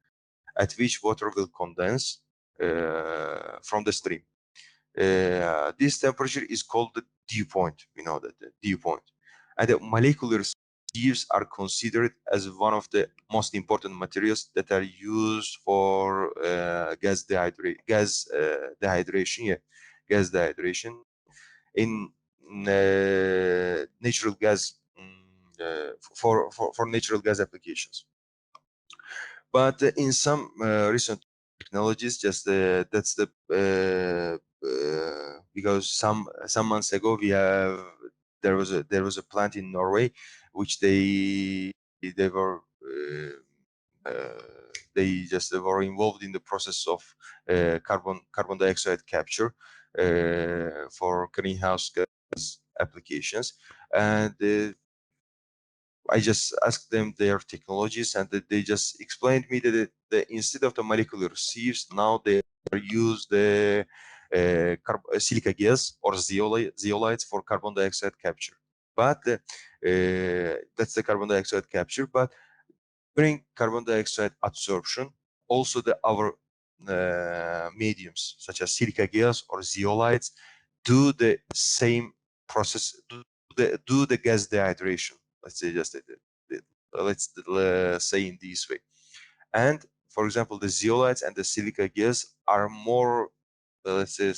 at which water will condense from the stream. This temperature is called the dew point. We know that, the dew point. And the molecular sieves are considered as one of the most important materials that are used for gas dehydration. Yeah, gas dehydration in natural gas, for natural gas applications. But in some recent technologies, just that's the because some months ago there was a plant in Norway which they were they just were involved in the process of carbon dioxide capture for greenhouse gas applications, and I just asked them their technologies, and they just explained me that instead of the molecular sieves, now they use the silica gas or zeolites for carbon dioxide capture. But that's the carbon dioxide capture. But during carbon dioxide absorption, also our mediums such as silica gas or zeolites do the same process, do the gas dehydration. Let's say just let's say in this way. And for example, the zeolites and the silica gas are more, let's say,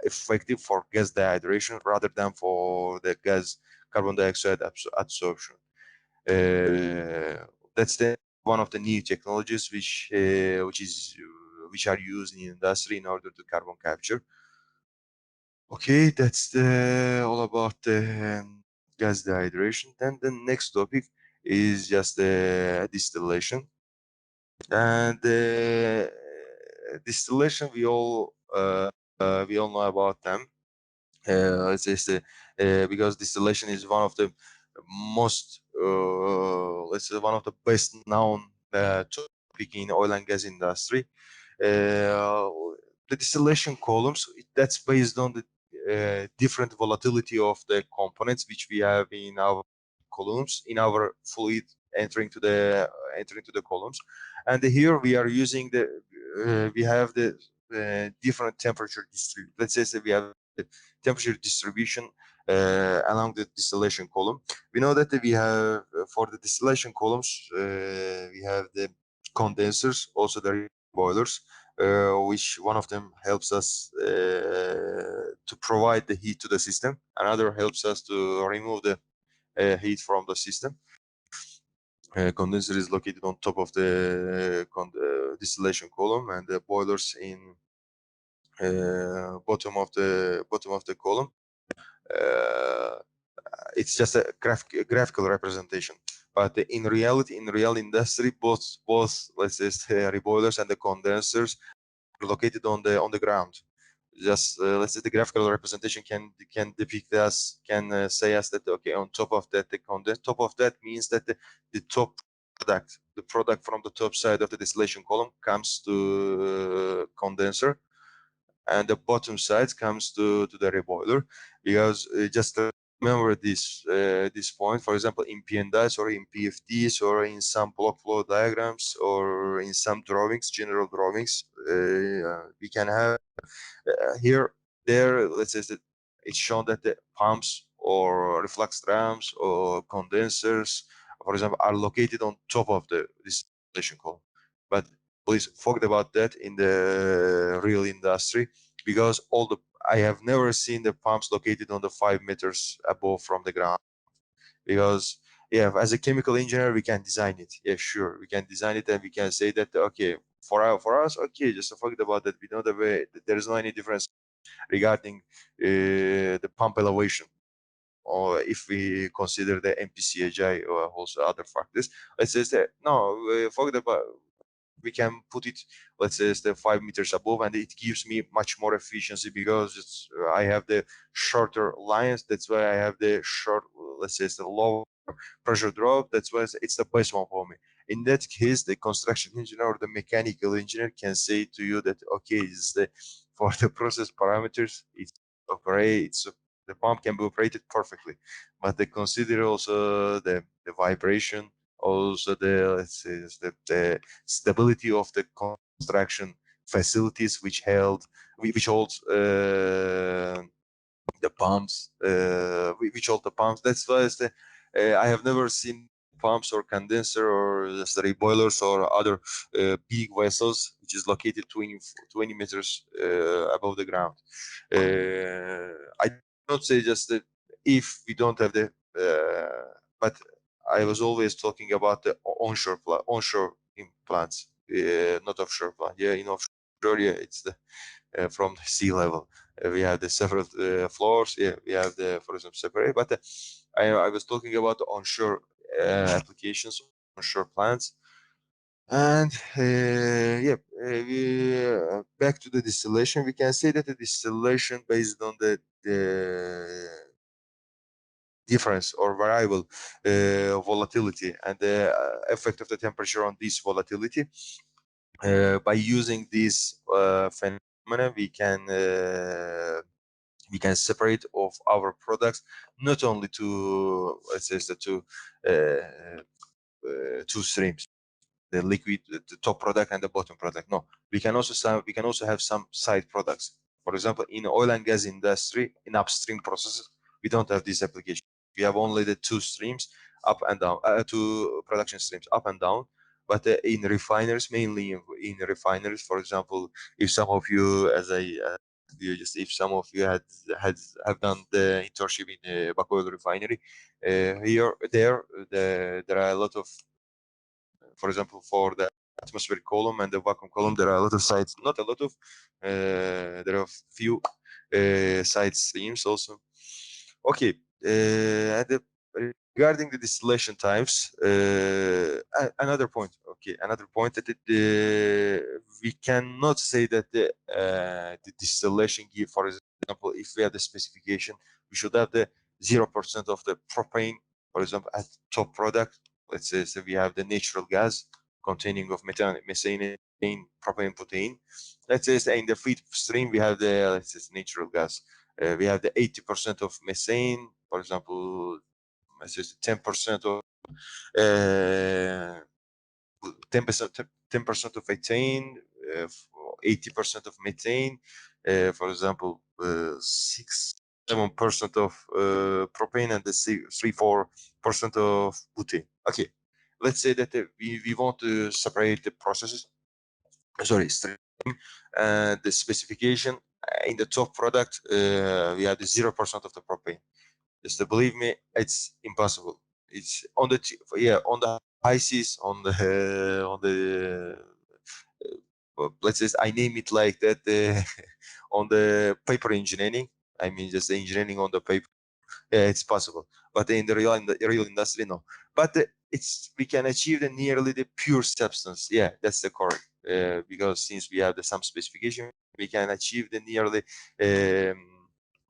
effective for gas dehydration rather than for the carbon dioxide absorption. That's one of the new technologies which are used in industry in order to carbon capture. Okay, that's all about the gas dehydration. Then the next topic is just distillation. And distillation, we all know about them. It's just because distillation is one of the most, let's say, one of the best known topic in oil and gas industry. The distillation columns, that's based on the different volatility of the components which we have in our columns, in our fluid entering to the columns. And here we are using we have the different temperature distribution. Let's say we have the temperature distribution along the distillation column. We know that we have for the distillation columns, we have the condensers, also the boilers, which one of them helps us to provide the heat to the system. Another helps us to remove the heat from the system. Condenser is located on top of the distillation column, and the boilers in bottom of the column. It's just a graphical representation, but in reality, in real industry, both let's say the reboilers and the condensers are located on the ground. Just let's say the graphical representation can depict us, can say us that okay, on top of that, top of that means that the top product, the product from the top side of the distillation column comes to condenser, and the bottom side comes to the reboiler. Because just remember this point, for example, in PNDIs or in PFDs or in some block flow diagrams or in some drawings, general drawings, we can have here, there, let's say that it's shown that the pumps or reflux drums or condensers, for example, are located on top of the distillation column. But please forget about that in the real industry, because I have never seen the pumps located on the 5 meters above from the ground. Because yeah, as a chemical engineer, we can design it. Yeah, sure, we can design it, and we can say that okay, for us, okay, just forget about that. We know the way there is no any difference regarding the pump elevation, or if we consider the MPCHI or also other factors. Let's say that no, forget about. We can put it, let's say, 5 meters above, and it gives me much more efficiency because I have the shorter lines. That's why I have the short, let's say, the low pressure drop. That's why it's the best one for me. In that case, the construction engineer or the mechanical engineer can say to you that okay, for the process parameters, the pump can be operated perfectly, but they consider also the vibration, also the, let's say, the stability of the construction facilities which hold the pumps, which hold the pumps. That's why I have never seen pumps or condenser or the boilers or other big vessels which is located 20 meters above the ground. I don't say just that if we don't have the, but I was always talking about the onshore plants, not offshore plant. Yeah, in offshore, yeah, it's the from the sea level. We have the several floors. Yeah, we have the, for example, Separator. But I was talking about the onshore applications, onshore plants. And back to the distillation, we can say that the distillation based on the difference or variable volatility and the effect of the temperature on this volatility. By using this phenomena, we can separate of our products not only to, let's say, two streams, the liquid, the top product and the bottom product. No, we can also have some side products. For example, in oil and gas industry, in upstream processes, we don't have this application. We have only the two streams, up and down, two production streams, up and down. But in refineries, mainly in refineries, for example, if some of you, as I You just, if some of you have done the internship in Bak Oil Refinery, there are a lot of, for example, for the atmospheric column and the vacuum column, there are a lot of sides, not a lot of, there are few side streams also. Okay, regarding the distillation times, another point. Okay, another point that we cannot say that the distillation gear, for example, if we have the specification, we should have the 0% of the propane, for example, at top product. Let's say, so we have the natural gas containing of methane, propane, butane. Let's say in the feed stream we have the, let's say, natural gas. We have the 80% of methane, for example, let's say 10% of 10% of ethane, 80% of methane, for example, 6-7% of propane, and the 3-4% of butane. Okay, let's say that we want to separate the processes. Sorry, stream, and the specification in the top product, we have the 0% of the propane. Just believe me, it's impossible. It's on the on the high seas, on the let's say, I name it like that, on the paper engineering. I mean, just the engineering on the paper. Yeah, it's possible, but in the real industry, no. But we can achieve nearly the pure substance. Yeah, that's the correct. Because since we have some specification, we can achieve the nearly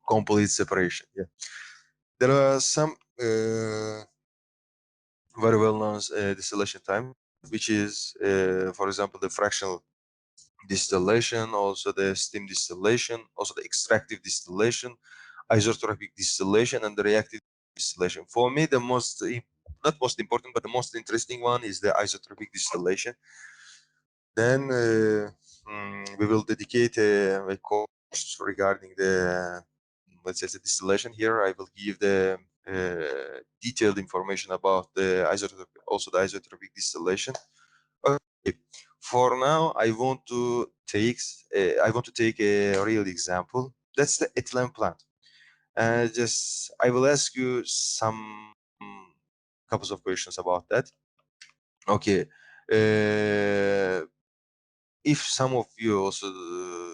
complete separation. Yeah, there are some very well-known distillation time, which is, for example, the fractional distillation, also the steam distillation, also the extractive distillation, isotropic distillation, and the reactive distillation. For me, the most, not most important, but the most interesting one is the isotropic distillation. Then we will dedicate a course regarding the, let's say, the distillation. Here I will give the detailed information about the isotropic, also the isotropic distillation. Okay. For now, I want to take a real example. That's the ethylene plant. I will ask you some couple of questions about that. Okay. If some of you also,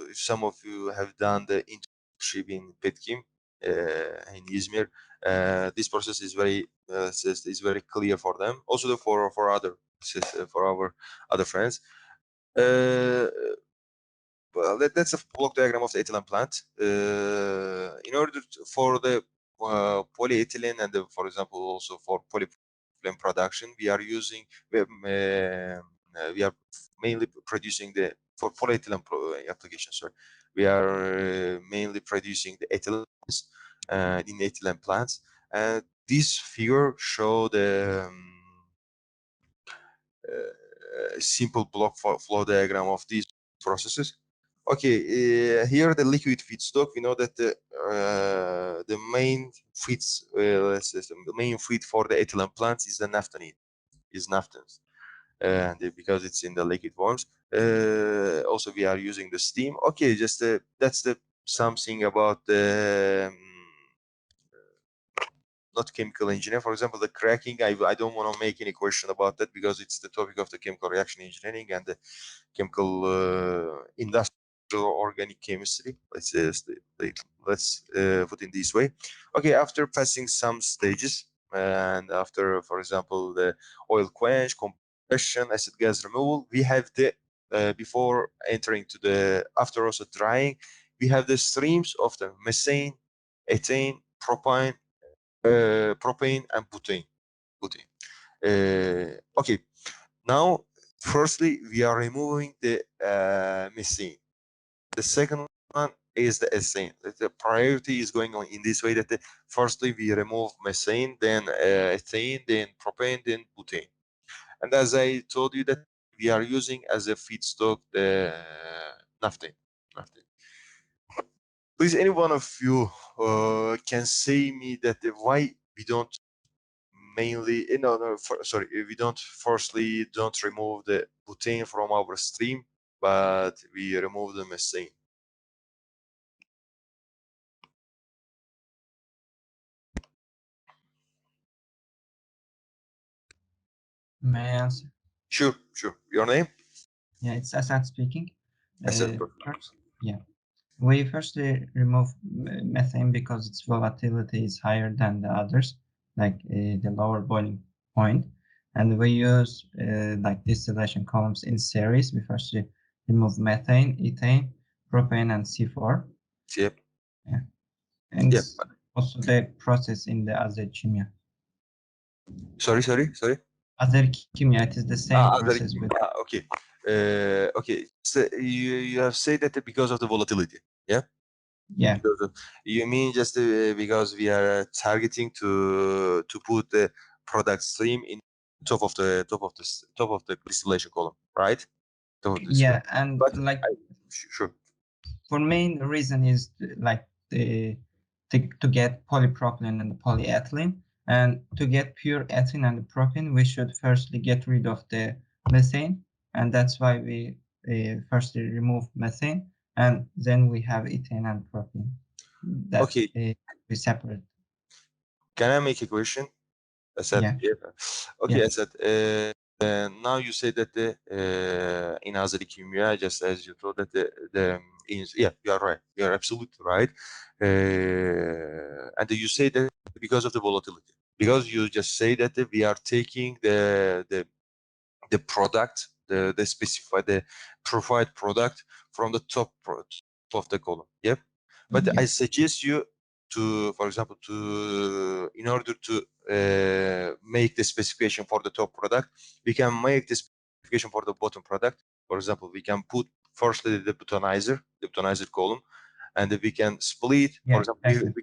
if some of you have done the internship in Petkim in Izmir, this process is very clear for them. Also for our other friends. Well, that's a block diagram of the ethylene plant. In order for the polyethylene and for example also for polypropylene production, we are mainly producing for polyethylene application. Sorry, we are mainly producing the ethylene in ethylene plants, and this figure show the simple block flow diagram of these processes. Okay, here the liquid feedstock. We know that the main feeds, the main feed for the ethylene plants is the naphthalene, is naphthens, and because it's in the liquid forms. Also, we are using the steam. Okay, just that's something about the not chemical engineer. For example, the cracking. I don't want to make any question about that because it's the topic of the chemical reaction engineering and the chemical industrial organic chemistry. Let's put in this way. Okay, after passing some stages and after, for example, the oil quench, compression, acid gas removal, we have the before entering to the, after also drying, we have the streams of the methane, ethane, propane, and butane. Okay, now firstly we are removing the methane. The second one is the ethane. The priority is going on in this way that firstly we remove methane, then ethane, then propane, then butane. And as I told you that we are using as a feedstock the naphthalene. Please, any one of you can say me that why we don't mainly, sorry, we don't firstly don't remove the butane from our stream, but we remove the methane. May I answer? Sure. Your name? Yeah, it's Asad speaking. Asad. First, yeah, we firstly remove methane because its volatility is higher than the others, like the lower boiling point. And we use like distillation columns in series. We firstly remove methane, ethane, propane, and C4. Yep. Yeah. And Yep. also the process in the Azerchimia. Sorry. Azerchimia, it is the same process with. Okay. Okay. So you have said that because of the volatility. Yeah. Yeah. Because you mean just because we are targeting to put the product stream in top of the distillation column, right? Top of the Yeah, distillation. and But like sure. for main reason is like to get polypropylene and polyethylene, and to get pure ethylene and propane, we should firstly get rid of the methane, and that's why we firstly remove methane, and then we have ethane and propane that Okay. we separate. Can I make a question? I said, Yeah. Okay, Yeah. I said, now you say that the in Azeri Kimya, just as you told that yeah, you are right. You are absolutely right. And you say that because of the volatility, because you just say that we are taking the product, the specified, the provide product from the top of the column. Yep. But I Yeah. suggest you to, for example, to in order to make the specification for the top product, we can make the specification for the bottom product. For example, we can put firstly the botanizer column, and we can split. For Yeah, example, exactly.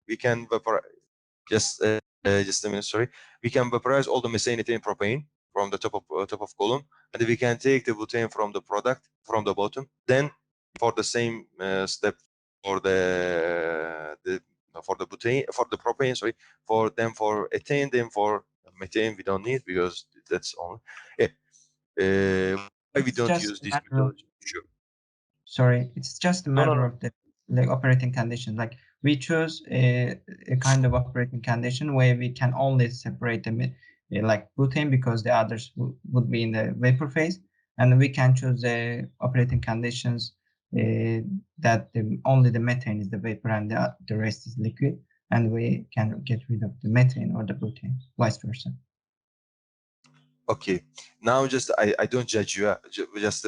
we can just a minute, sorry. We can vaporize all the methane, ethane, propane from the top of column, and we can take the butane from the product from the bottom. Then for the same step for the butane, for the propane, sorry, for ethane, then for methane we don't need because that's on. Yeah. Why we It's don't just use a this matter of methodology? Sure. sorry, it's just a No, matter of the like operating condition. Like we choose a kind of operating condition where we can only separate them like butane because the others would be in the vapor phase, and we can choose the operating conditions that only the methane is the vapor and the rest is liquid, and we can get rid of the methane or the butane, vice versa. Okay. Now, just I don't judge you. Just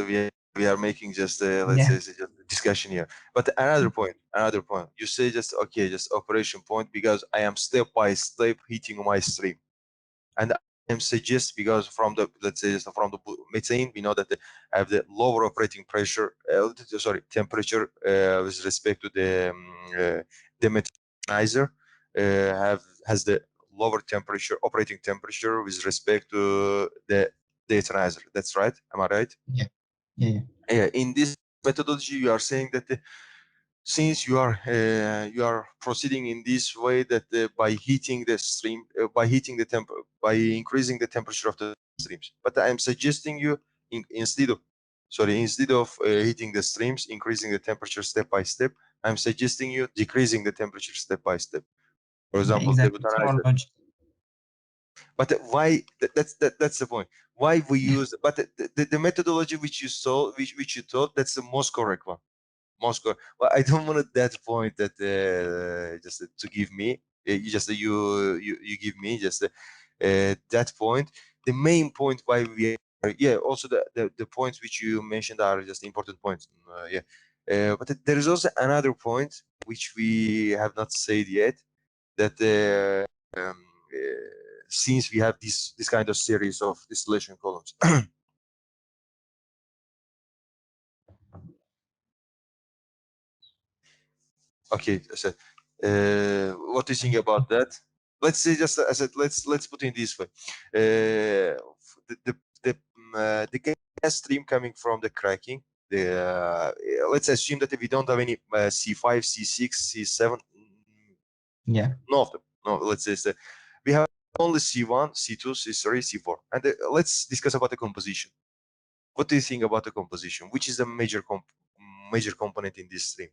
we are making just let's Yeah. say just a discussion here. But another point. You say just okay, just operation point because I am step by step heating my stream, and I am suggest because from the let's say just from the methane we know that they have the lower operating pressure, sorry, temperature with respect to the methanizer have has the lower temperature operating temperature with respect to the ethanizer. That's right. Am I right? Yeah. Yeah. Yeah. In this methodology, you are saying that since you are proceeding in this way that by heating the stream, by increasing the temperature of the streams. But I'm suggesting you instead of heating the streams, increasing the temperature step by step, I'm suggesting you decreasing the temperature step by step. For Yeah, example, the exactly. It's more butanizer. logical. But why? That's the point. Why we use? But the methodology which you saw, which you thought, that's the most correct one. Moscow. Well, I don't want at that point that just to give me. You just you give me just that point. The main point why we are, yeah. Also the points which you mentioned are just important points. Yeah. But there is also another point which we have not said yet that since we have this kind of series of distillation columns. Okay, I said, what do you think about that? Let's say just I said let's put it this way. The gas stream coming from the cracking. Let's assume that if we don't have any C5, C6, C7, Yeah. no of them. No, let's say we have only C1, C2, C3, C4, and let's discuss about the composition. What do you think about the composition? Which is the major component in this stream?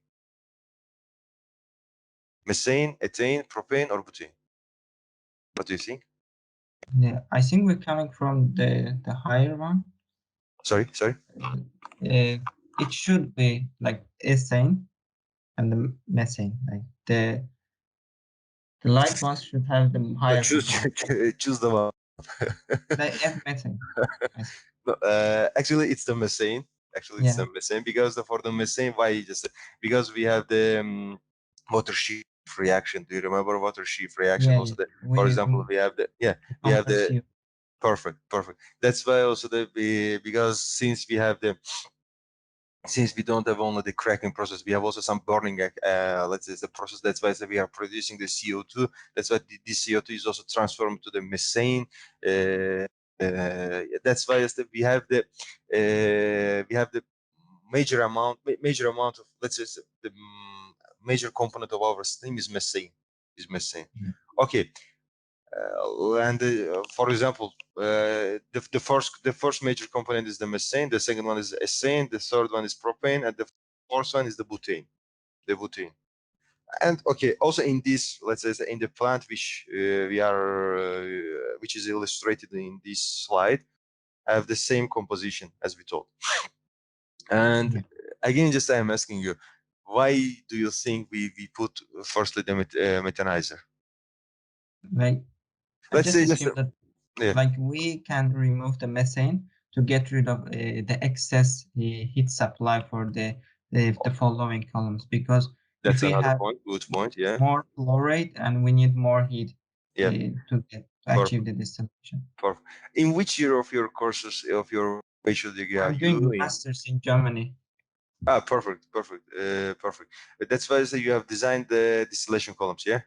Methane, ethane, propane, or butane? What do you think? Yeah, I think we're coming from the higher one. Sorry. It should be like ethane and the methane. Like the light ones should have the No, higher choose component. choose the one. They add methane. I think. No, actually, it's the methane. Actually, it's Yeah. the methane because for the methane, why just because we have the water sheaf reaction. Do you remember water sheaf reaction? Yeah, Also, yeah. We for need example, we have the to we have convert the CO. perfect. That's why also because since we have the since we don't have only the cracking process, we have also some burning, let's say, the process. That's why we are producing the CO2. That's why this CO2 is also transformed to the methane. That's why we have the major amount of, let's say, the major component of our steam is methane. Yeah. Okay. And for example, the first major component is the methane, the second one is ethane, the third one is propane, and the fourth one is the butane. And okay, also in this, let's say, in the plant which which is illustrated in this slide, have the same composition as we told. And Yeah. again, just I am asking you, why do you think we put firstly the methanizer? Like I Let's just say just assume that yeah, like we can remove the methane to get rid of the excess heat supply for the following columns, because if that's we another have point. Good point. Yeah, more flow rate and we need more heat yeah. to achieve the distillation. Perfect. In which year of your courses of your bachelor degree are I'm you doing in? masters in Germany. Perfect. Perfect. That's why I say you have designed the distillation columns, yeah?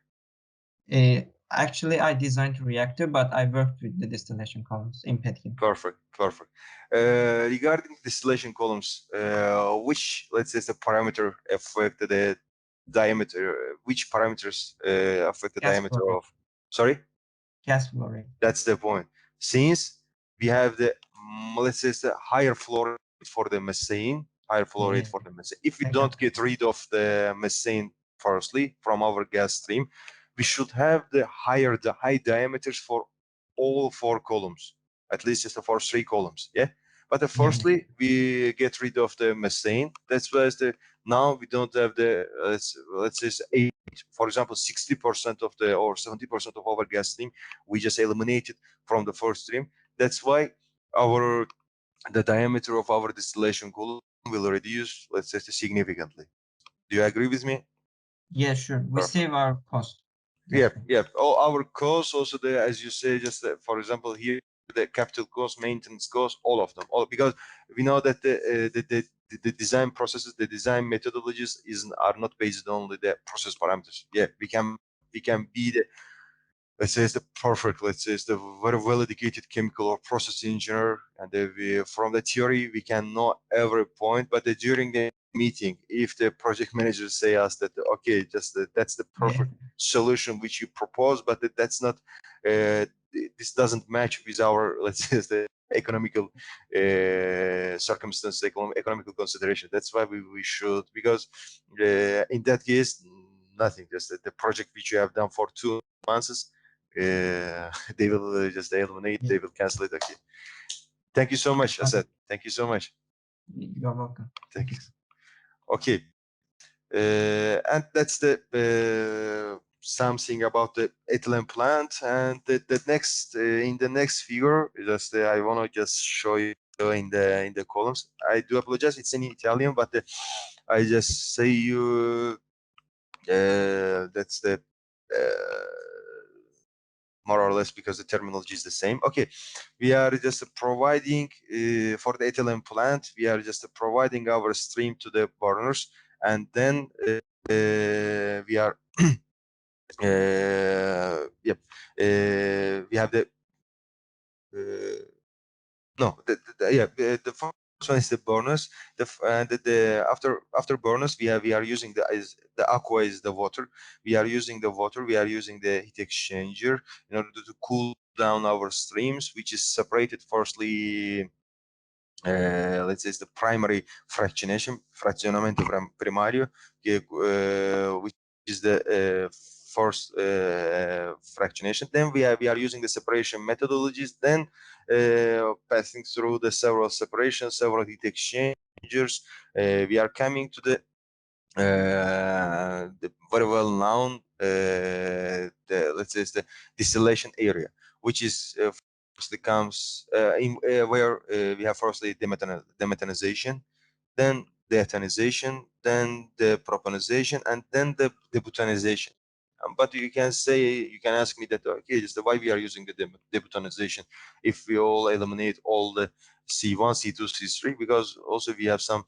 Uh, Actually, I designed a reactor, but I worked with the distillation columns in petchem. Perfect. Regarding distillation columns, which, let's say, the parameter affect the diameter? Which parameters affect the Gas flow diameter rate. of? Sorry. Gas flow rate. That's the point. Since we have the, let's say, the higher flow rate for the methane, Yeah. if we don't get rid of the methane firstly from our gas stream, we should have the high diameters for all four columns, at least just for three columns. Yeah. But Yeah. firstly, we get rid of the methane. That's why now we don't have the, let's say, for example, 60% of the or 70% of our gas stream we just eliminated from the first stream. That's why the diameter of our distillation column will reduce, let's say, significantly. Do you agree with me? Yeah, sure. We Perfect. save our cost. Yeah. All our costs, also as you say, just for example, here the capital cost, maintenance cost, all of them, all because we know that the design processes, the design methodologies are not based on the process parameters. Yeah, we can be the, let's say, it's the perfect, let's say, it's the very well educated chemical or process engineer, and from the theory we can know every point, but during the meeting, if the project manager say us that okay, just that's the perfect solution which you propose, but that's not, this doesn't match with our, let's say, the economical circumstances, economical consideration. That's why we should, because in that case, nothing, just the project which you have done for 2 months, they will just eliminate, they will cancel it. Okay. Thank you so much, Asad. Thank you so much. You're welcome. Thank you. Okay. And that's the something about the ethylene plant. And the next in the next figure, just I want to just show you in the columns. I do apologize, it's in Italian, but I just say you that's the more or less, because the terminology is the same. Okay, we are just providing for the ethylene plant, we are just providing our stream to the burners, and then we are yep, we have the no, yeah, the first one is the burners. After burners, we are using the aqua is the water. We are using the water. We are using the heat exchanger in order to cool down our streams, which is separated firstly. Let's say it's the primary fractionamento primario, which is the first fractionation. Then we are using the separation methodologies, then passing through the several separations, several heat exchangers. We are coming to the very well known let's say the distillation area, which is firstly comes where we have firstly demethanization, then deethanization, then the propanization, and then the debutanization. But you can ask me that, okay, just why we are using the debutanization if we all eliminate all the C1, C2, C3, because also we have some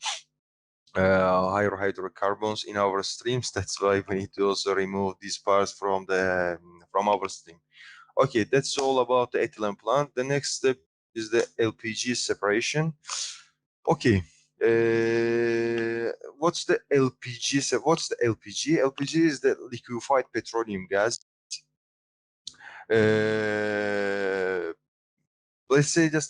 higher hydrocarbons in our streams. That's why we need to also remove these parts from our stream. Okay, that's all about the ethylene plant. The next step is the LPG separation. Okay, what's the LPG? What's the LPG? LPG is the liquefied petroleum gas. Let's say just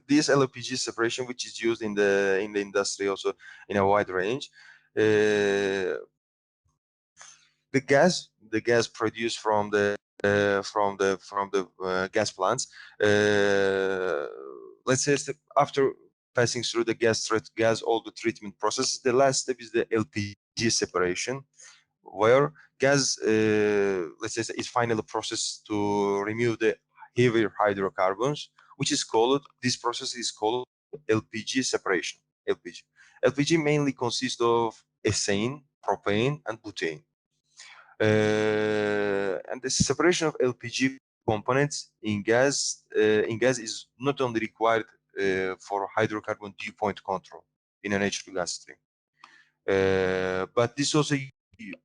this LPG separation, which is used in the industry also in a wide range. The gas produced from the gas plants, let's say after passing through the all the treatment processes, the last step is the LPG separation, where gas let's say is finally processed to remove the heavier hydrocarbons, which is called, this process is called LPG separation. LPG mainly consists of ethane, propane, and butane. And the separation of LPG components in gas is not only required for hydrocarbon dew point control in a natural gas stream, but this also,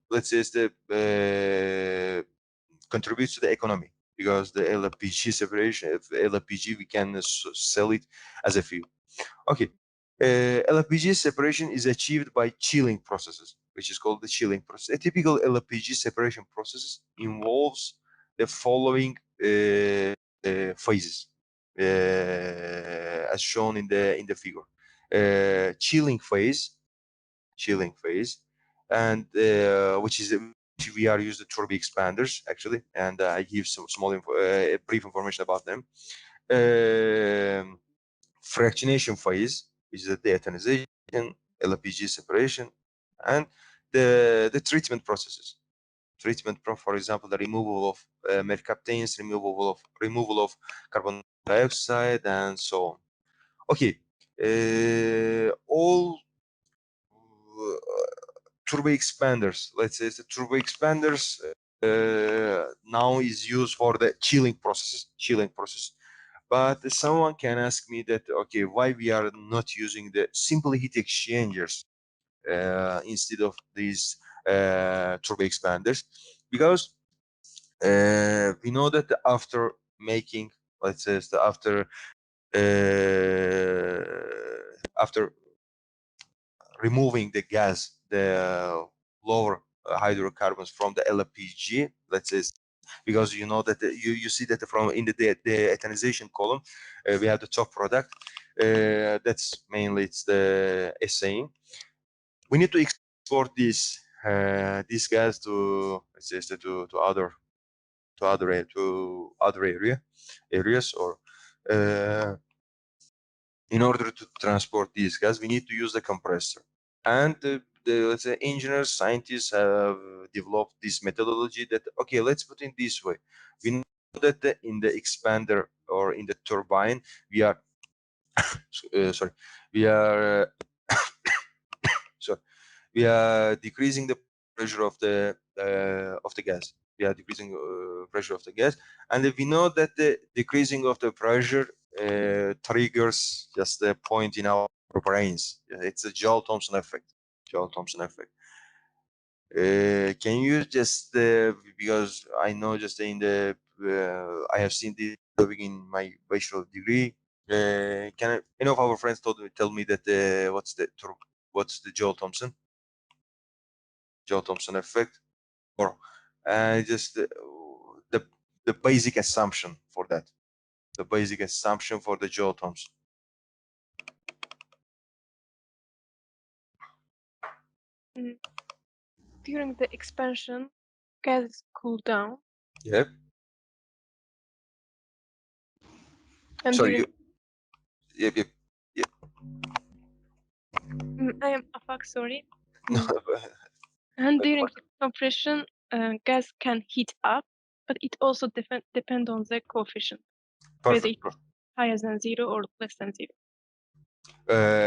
let's say, contributes to the economy, because the LPG separation of LPG, we can sell it as a fuel. Okay, LPG separation is achieved by chilling processes, which is called the chilling process. A typical LPG separation process involves the following phases, as shown in the figure. Chilling phase, and which we are using the turbo expanders actually, and I give some small brief information about them. Fractionation phase, which is the deethanization, LPG separation, and the treatment processes. For example, the removal of mercaptanes, removal of carbon dioxide, and so on. Okay, all turbo expanders, let's say the turbo expanders now is used for the chilling process. But someone can ask me that, okay, why we are not using the simple heat exchangers instead of these turbo expanders? Because we know that after making, let's say, after removing the gas, the lower hydrocarbons from the LPG, let's say, because you know that you see that from in the ethanization column, we have the top product. That's mainly it's the ethane. We need to export this gas to, let's say, to other areas, or in order to transport this gas, we need to use the compressor. And let's say engineers, scientists have developed this methodology that, okay, let's put it this way. We know that in the expander or in the turbine, we are we are decreasing the pressure of the gas. We are decreasing pressure of the gas, and we know that the decreasing of the pressure triggers just a point in our brains. It's a Joule-Thomson effect. Can you just because I know just in the I have seen this in my bachelor degree. Can any of our friends tell me that what's the Joule-Thomson effect, or just the basic assumption for that, the Joule-Thomson. during the expansion, gases cool down. Yep. And Sorry. during, Yep. Yep. I am Afak, sorry. No, And during the compression, gas can heat up, but it also depend on the coefficient, whether perfect. it's higher than 0 or less than 0.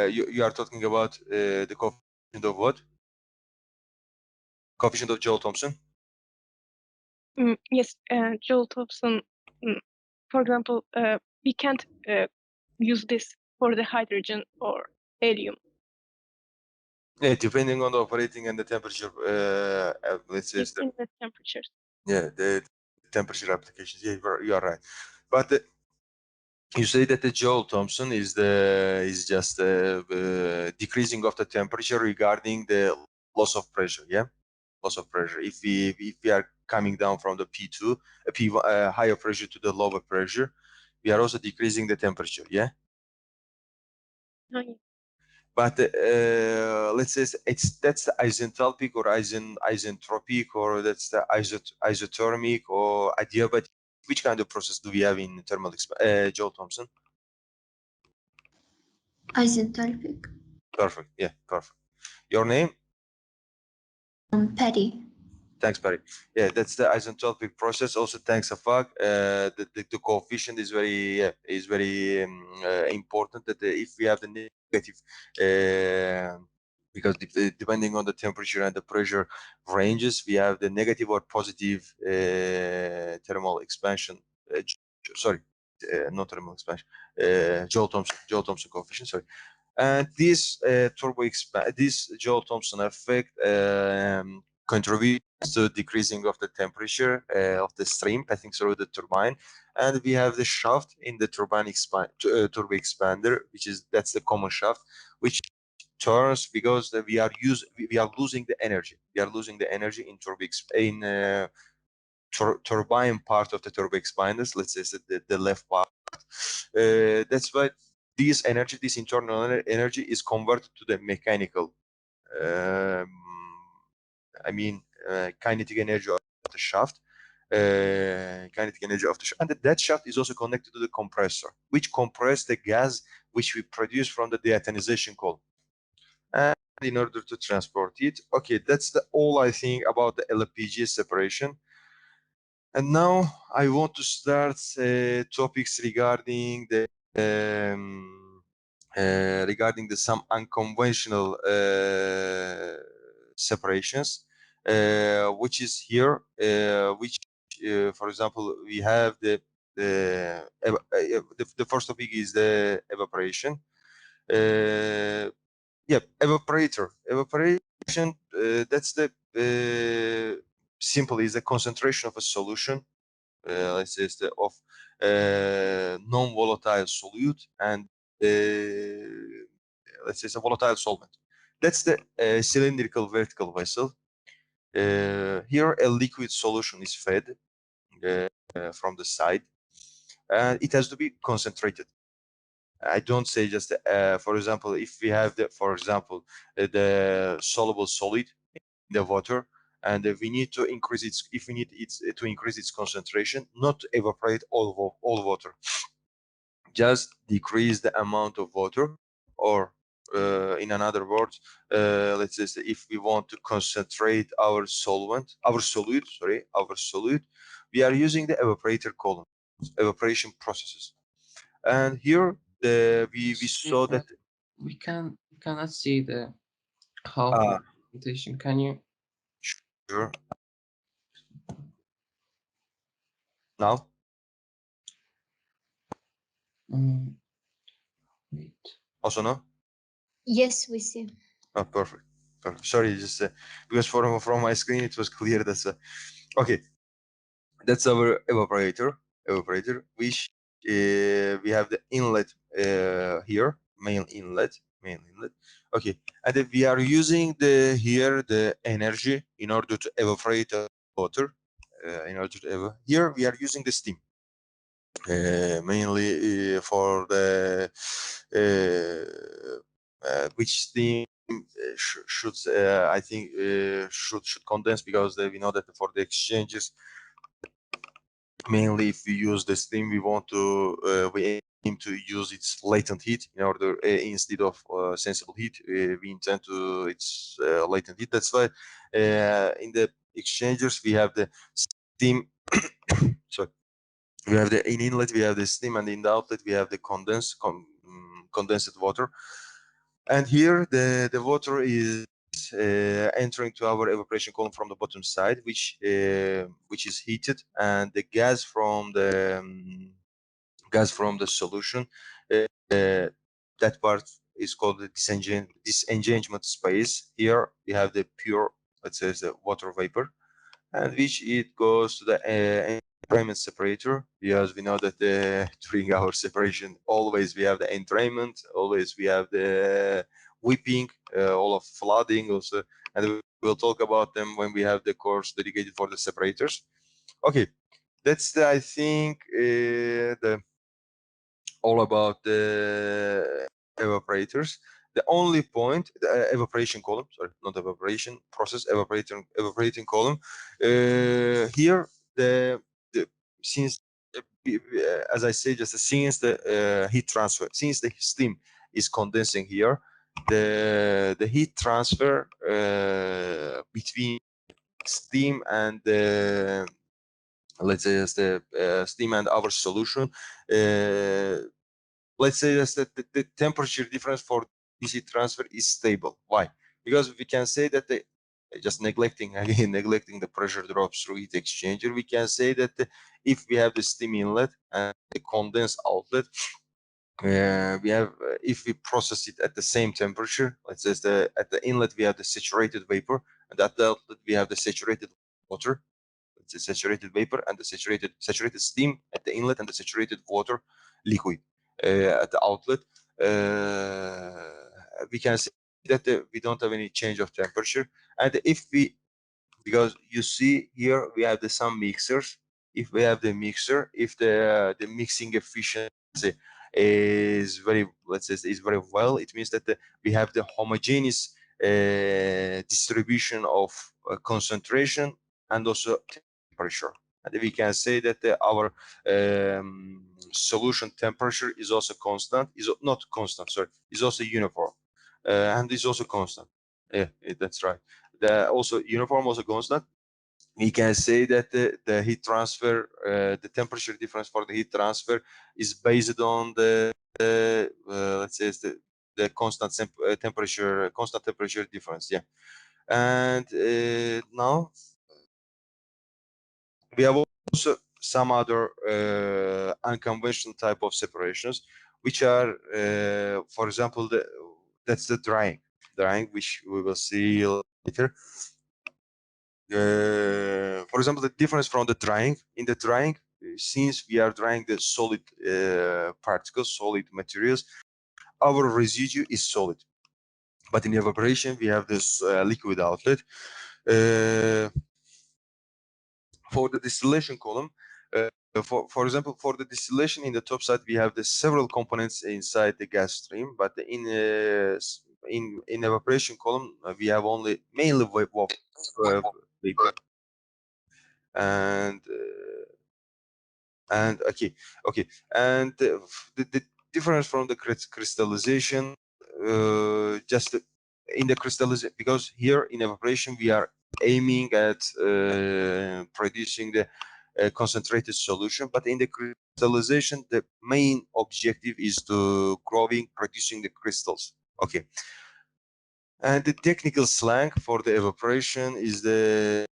You are talking about the coefficient of what? Coefficient of Joule-Thomson? Yes, Joule-Thomson, for example, we can't use this for the hydrogen or helium. Yeah, depending on the operating and the temperature, let's say, It's in the temperatures. yeah, the temperature applications. Yeah, you are right. But you say that the Joule-Thomson is just decreasing of the temperature regarding the loss of pressure. Yeah, loss of pressure. If we are coming down from the P2, higher pressure to the lower pressure, we are also decreasing the temperature. Yeah. Oh, yeah. But let's say that's the isenthalpic or isentropic, or that's the isothermic or adiabatic. Which kind of process do we have in thermal Joule-Thomson? Isenthalpic. Perfect. Yeah, perfect. Your name? Patty. Thanks, Barry. Yeah, that's the isenthalpic process. Also, thanks, Afak. The coefficient is very important. That if we have the negative, because depending on the temperature and the pressure ranges, we have the negative or positive thermal expansion. Sorry, not thermal expansion. Joule-Thomson coefficient. Sorry. And this this Joule-Thomson effect contributes to decreasing of the temperature of the stream passing through the turbine, and we have the shaft in the turbine turbo expander, that's the common shaft, which turns because we are losing the energy. We are losing the energy in turbine part of the turbo expanders. Let's say the left part. That's why this internal energy is converted to the mechanical. Kinetic energy of the shaft. And that shaft is also connected to the compressor, which compress the gas which we produce from the deionization column. And in order to transport it, okay, that's all I think about the LPG separation. And now I want to start topics regarding some unconventional separations, which is here, for example, we have the first topic is the evaporation. Evaporator. Evaporation, that's the simple is the concentration of a solution, let's say of non-volatile solute and let's say it's a volatile solvent. That's the cylindrical vertical vessel. Here a liquid solution is fed from the side, and it has to be concentrated. I don't say just, for example, if we have the soluble solid in the water, and we need to increase its concentration, not to evaporate all water, just decrease the amount of water, or in another words, let's say if we want to concentrate our solute, we are using the evaporator column, evaporation processes. And here we saw that we cannot see the half presentation. Can you? Sure. Now? Wait. Also no? Yes, we see. Oh, perfect. Sorry, just because from my screen it was clear. Okay. That's our evaporator, which we have the inlet here, main inlet. Okay, and then we are using the energy in order to evaporate the water. Here we are using the steam. Mainly for the which steam should I think should condense, because we know that for the exchanges, mainly if we use the steam, we want to we aim to use its latent heat in order instead of sensible heat. We intend to its latent heat. That's why in the exchangers we have the steam. Sorry, we have the in inlet we have the steam, and in the outlet we have the condensed water. And here the water is entering to our evaporation column from the bottom side, which is heated, and the gas from the solution, that part is called the disengagement space. Here we have the pure, let's say, the water vapor, and which it goes to the entrainment separator, because we know that during our separation always we have the entrainment, always we have the whipping, all of flooding also, and we'll talk about them when we have the course dedicated for the separators. Okay, that's I think the all about the evaporators. The only point, the evaporation column, sorry, not evaporation process, evaporating column. Here, the since as I say, just since the heat transfer, since the steam is condensing here, the heat transfer between steam and the, let's say, as the steam and our solution, let's say that the temperature difference for DC transfer is stable. Why? Because we can say that just neglecting the pressure drops through heat exchanger, we can say that if we have the steam inlet and the condensed outlet, we have if we process it at the same temperature, let's say at the inlet we have the saturated vapor, and at the outlet we have the saturated water. It's a saturated vapor and the saturated steam at the inlet, and the saturated water liquid at the outlet. We can see that we don't have any change of temperature. And if we, because you see here we have some mixers. If we have the mixer, if the mixing efficiency is very, let's say, is very well, it means that we have the homogeneous distribution of concentration and also temperature. And we can say that our solution temperature is also constant, is not constant, sorry, is also uniform, and is also constant. Yeah, that's right. The also uniform, also constant. We can say that the heat transfer, the temperature difference for the heat transfer is based on the let's say the constant temperature difference. Yeah, and now we have also some other unconventional type of separations, which are, for example, that's the drying, which we will see later. For example, the difference from the drying, in the drying, since we are drying the solid particles, solid materials, our residue is solid. But in evaporation, we have this liquid outlet. For the distillation column, for example, for the distillation, in the top side we have the several components inside the gas stream, but in evaporation column we have only mainly vapor, and okay, and the difference from the crystallization, just in the crystallization, because here in evaporation we are aiming at producing the concentrated solution, but in the crystallization the main objective is to producing the crystals. Okay, and the technical slang for the evaporation is the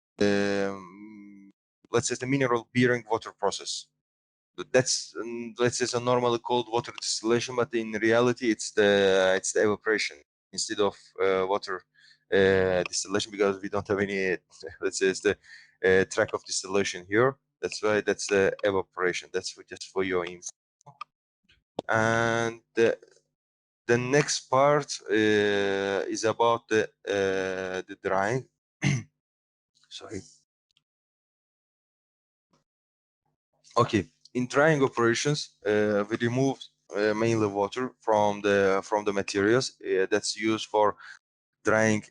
let's say the mineral bearing water process. That's let's say, so normally called water distillation, but in reality it's the evaporation instead of water distillation, because we don't have any let's say it's the track of distillation here. That's why that's the evaporation. That's just for your info. And the next part is about the drying. Sorry. Okay, in drying operations, we remove mainly water from the materials that's used for drying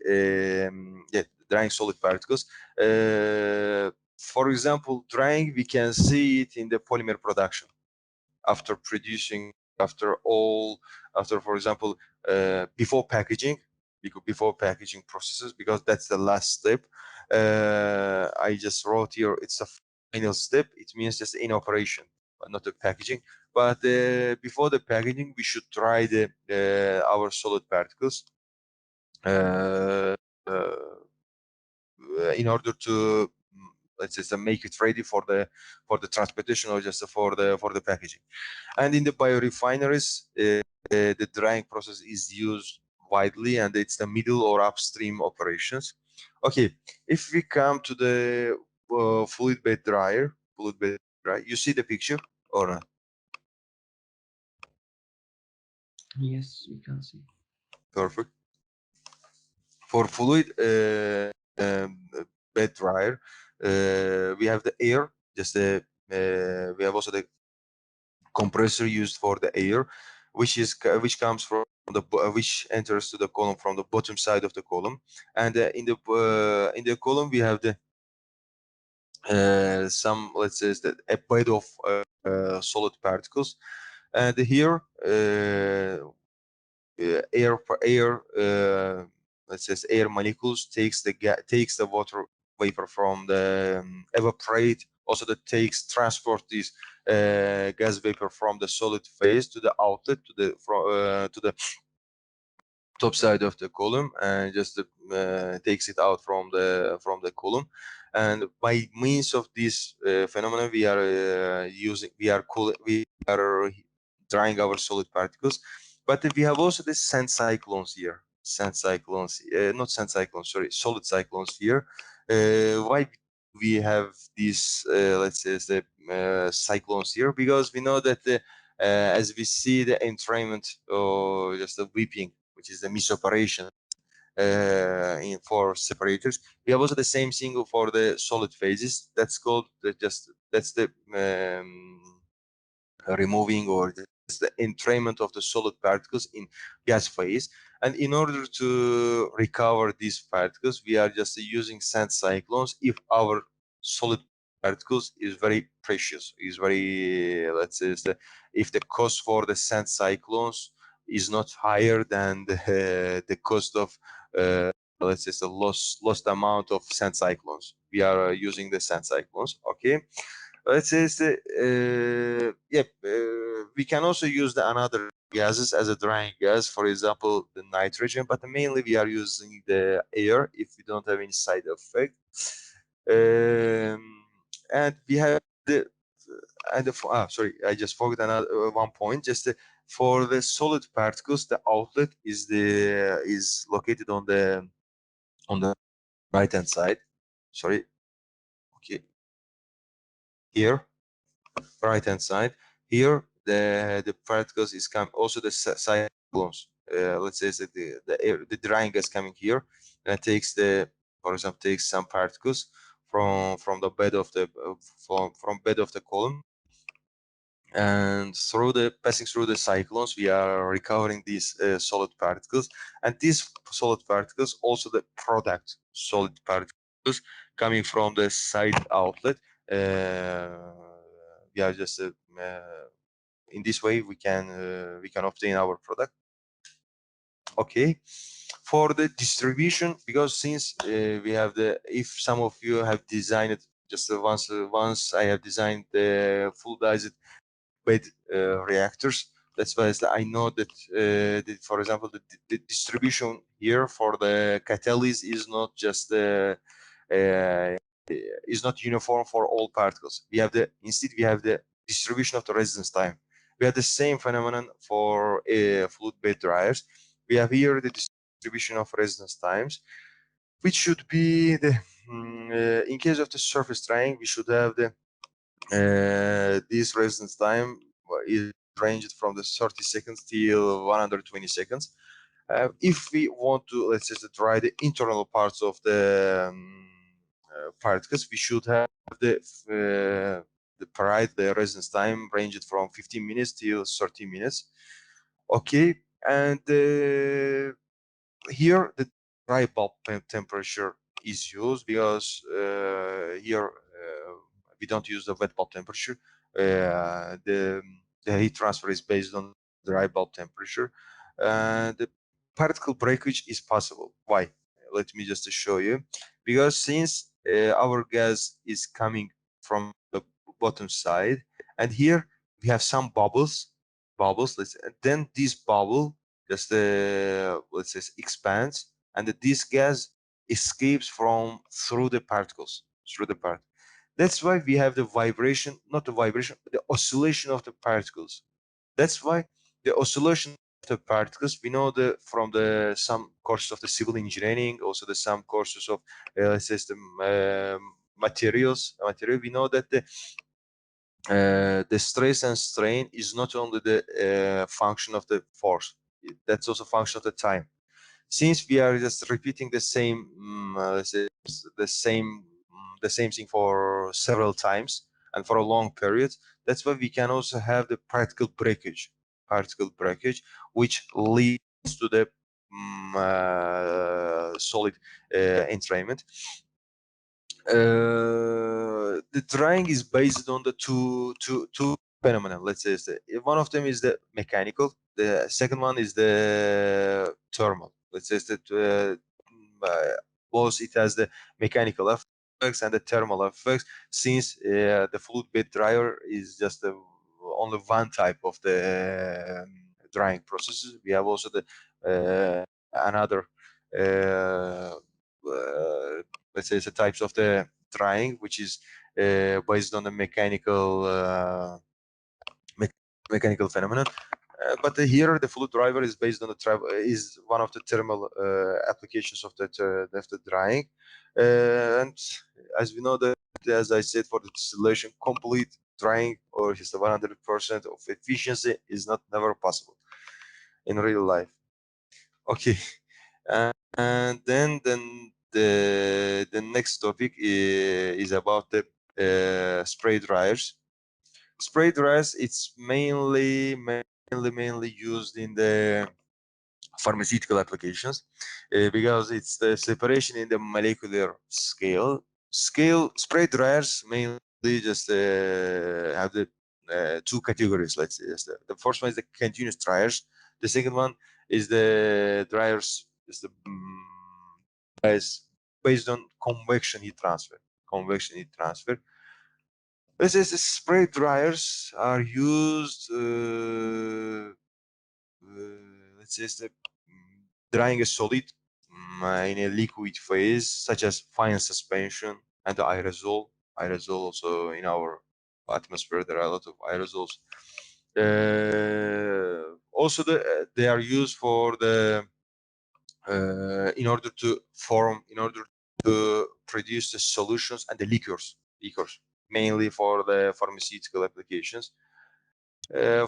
drying solid particles. For example, drying, we can see it in the polymer production after producing, after for example, before packaging processes, because that's the last step. I just wrote here, it's a final step. It means just in operation, but not the packaging. But before the packaging, we should dry our solid particles in order to, let's say, make it ready for the transportation, or just for the packaging. And in the biorefineries, the drying process is used widely, and it's the middle or upstream operations. Okay, if we come to the fluid bed dryer, you see the picture or not? Yes, we can see. Perfect. For fluid bed dryer, we have the air, just we have also the compressor used for the air, which comes from which enters to the column from the bottom side of the column. And in the column we have the some, let's say, a bed of solid particles, and here let's say air molecules takes the water vapor from the evaporate, also that transport this gas vapor from the solid phase to the outlet, to the top side of the column, and just takes it out from the column. And by means of this phenomenon, we are drying our solid particles. But we have also the sand cyclones here. Not sand cyclones, sorry, solid cyclones here. Why we have these, let's say, the cyclones here? Because we know that as we see the entrainment, or just the weeping, which is the separation for separators, we have also the same thing for the solid phases. That's called that's the removing, or the entrainment of the solid particles in gas phase. And in order to recover these particles, we are just using sand cyclones if our solid particles is very precious, is very, let's say, if the cost for the sand cyclones is not higher than the cost of let's say the lost amount of sand cyclones, we are using the sand cyclones. Okay, let's say we can also use the another gases as a drying gas, for example the nitrogen, but mainly we are using the air if we don't have any side effect. And we have the sorry, I just forgot another one point. Just for the solid particles, the outlet is located on the right hand side. Sorry, okay, here, right hand side. Here the particles is come, also the cyclones. Let's say that the drying gas coming here, and takes for example, takes some particles from the bed of the from bed of the column, and passing through the cyclones, we are recovering these solid particles. And these solid particles, also the product solid particles coming from the side outlet, we are just in this way we can obtain our product. Okay, for the distribution, because since we have if some of you have designed just once I have designed the fluidized bed reactors. That's why I know that, for example, the distribution here for the catalyst is not just is not uniform for all particles. Instead we have the distribution of the residence time. We have the same phenomenon for fluid bed dryers. We have here the distribution of residence times, which should be in case of the surface drying, we should have this residence time is ranged from the 30 seconds till 120 seconds. If we want to, let's say, dry the internal parts of the particles, we should have the residence time ranged from 15 minutes till 30 minutes. Okay, and here dry bulb temperature is used, because here we don't use the wet bulb temperature. The heat transfer is based on dry bulb temperature. The particle breakage is possible. Why? Let me just show you. Because since our gas is coming from the bottom side, and here we have some bubbles. Then this bubble just let's say expands, and this gas escapes from through the particles. That's why we have the vibration, not the vibration, the oscillation of the particles. That's why the oscillation of the particles, we know from the some courses of the civil engineering, also the some courses of system material, we know that the stress and strain is not only the function of the force, that's also function of the time. Since we are just repeating the same the same thing for several times and for a long period, that's why we can also have the particle breakage, which leads to the solid entrainment. The drying is based on the two phenomena. Let's say one of them is the mechanical, the second one is the thermal. Let's say that both it has the mechanical effects and the thermal effects, since the fluid bed dryer is just only one type of the drying processes. We have also the another let's say the types of the drying, which is based on the mechanical phenomenon. But here the fluid driver is based on is one of the thermal applications of the drying. And as we know that, as I said, for the distillation, complete drying or just 100% of efficiency is never possible in real life. Okay, and then the next topic is about the spray dryers. Spray dryers, it's mainly used in the pharmaceutical applications because it's the separation in the molecular scale. Spray dryers mainly just have the two categories. Let's say the first one is the continuous dryers. The second one is the dryers is the is based on convection heat transfer. Let's say the spray dryers are used. Let's say the drying a solid in a liquid phase, such as fine suspension and the aerosol. Also in our atmosphere, there are a lot of aerosols. Also, they are used for the in order to produce the solutions and the liquors, mainly for the pharmaceutical applications.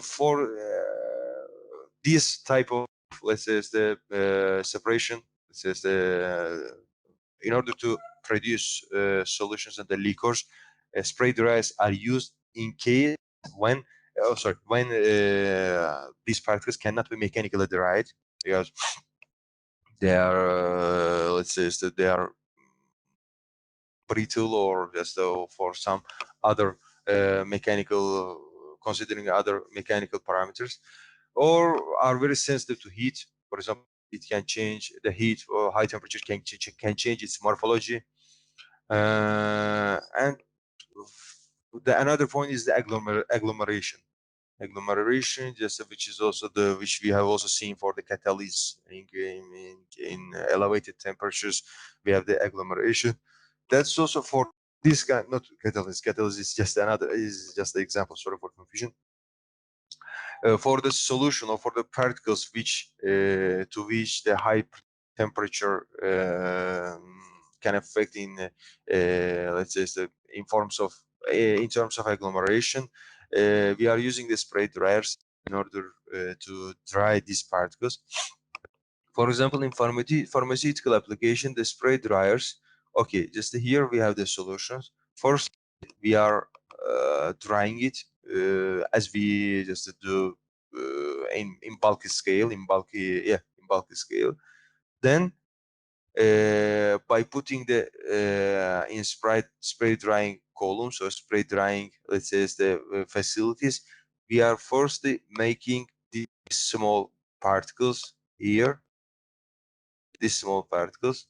For this type of, let's say, the separation, let's say, in order to produce solutions and the liquors, spray dryers are used in case when these particles cannot be mechanically dried, because they are let's say that they are brittle, or just for some other mechanical, considering other mechanical parameters, or are very sensitive to heat. For example, it can change the heat, or high temperature can change its morphology. And another point is the agglomeration. Just which is also which we have also seen for the catalysts in elevated temperatures. We have the agglomeration. That's also for this kind, not catalyst. Catalyst is just the example. Sorry for confusion. For the solution, or for the particles to which the high temperature can affect in let's say in terms of agglomeration, we are using the spray dryers in order to dry these particles. For example, in pharmaceutical application, the spray dryers, okay, just here we have the solutions. First, we are drying it as we just do in bulky scale. Then by putting the in spray drying columns or spray drying, let's say, the facilities, we are firstly making these small particles here, these small particles,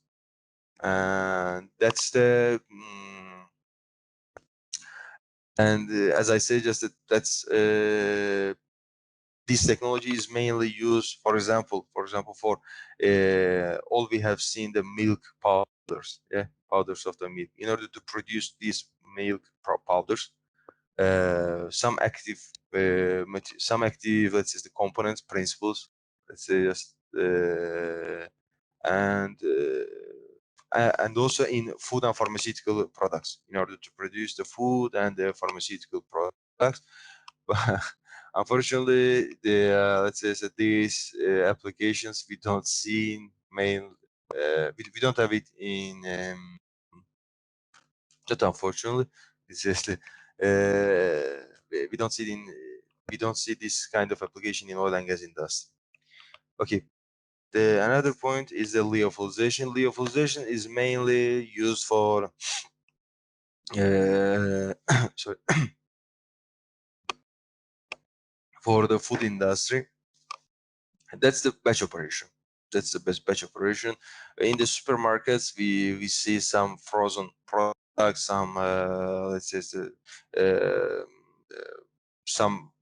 and that's the and as I say, just that's this technology is mainly used, for example, for all we have seen the milk powders, powders of the milk. In order to produce these milk powders, some active, let's say, the components, principles, let's say, just and also in food and pharmaceutical products, in order to produce the food and the pharmaceutical products. Unfortunately, the let's say that these applications we don't see in main. We don't have it in. Not unfortunately, it's just we don't see it in. We don't see this kind of application in oil and gas industry. Okay. The another point is the lyophilization. Lyophilization is mainly used for sorry, for the food industry. That's the batch operation. That's the best batch operation. In the supermarkets, we see some frozen products, some let's say some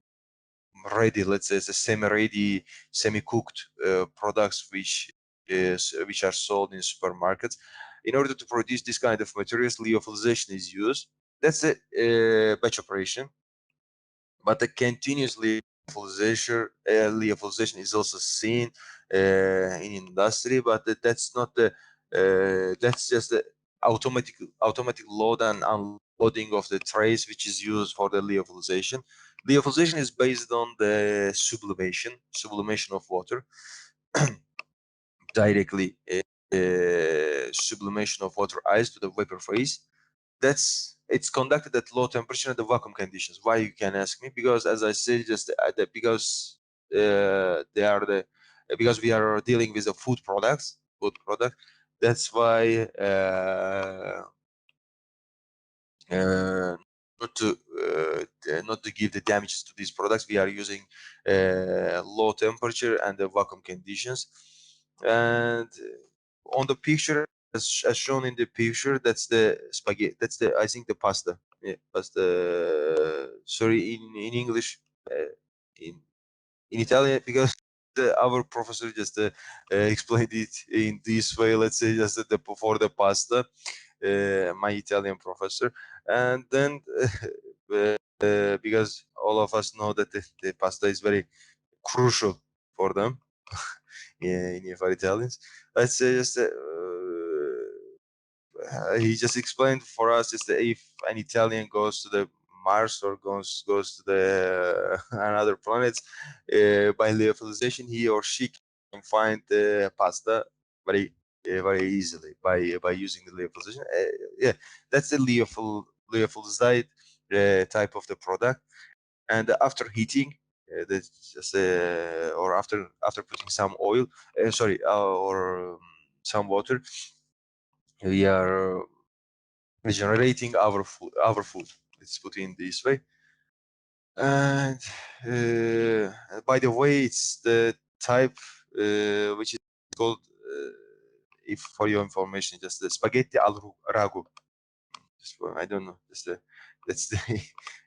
ready, let's say, semi-ready, semi-cooked products which are sold in supermarkets. In order to produce this kind of materials, lyophilization is used. That's a batch operation, but the continuous lyophilization is also seen in industry, but that's not the that's just the automatic load and unloading of the trays which is used for the lyophilization. Lyophilization is based on the sublimation of water, directly sublimation of water ice to the vapor phase. It's conducted at low temperature and the vacuum conditions. Why, you can ask me? Because as I said, just because they are the because we are dealing with the food product. That's why not to give the damages to these products, we are using low temperature and the vacuum conditions. And on the picture, as shown in the picture, that's the spaghetti. That's the, I think, the pasta. Yeah, pasta. Sorry, in English, in Italian, because our professor just explained it in this way. Let's say just for the pasta, my Italian professor, and then because all of us know that the pasta is very crucial for them, for Italians. Let's say just he just explained for us is that if an Italian goes to the Mars or goes to the another planets by lyophilization, he or she can find the pasta very easily by using the lyophilization. Yeah, that's the lyophilized type of the product. And after heating, that's just or after putting some oil, or some water, we are regenerating our food. Let's put it in this way. And by the way, it's the type which is called, if for your information, just the spaghetti al ragu. I don't know, that's the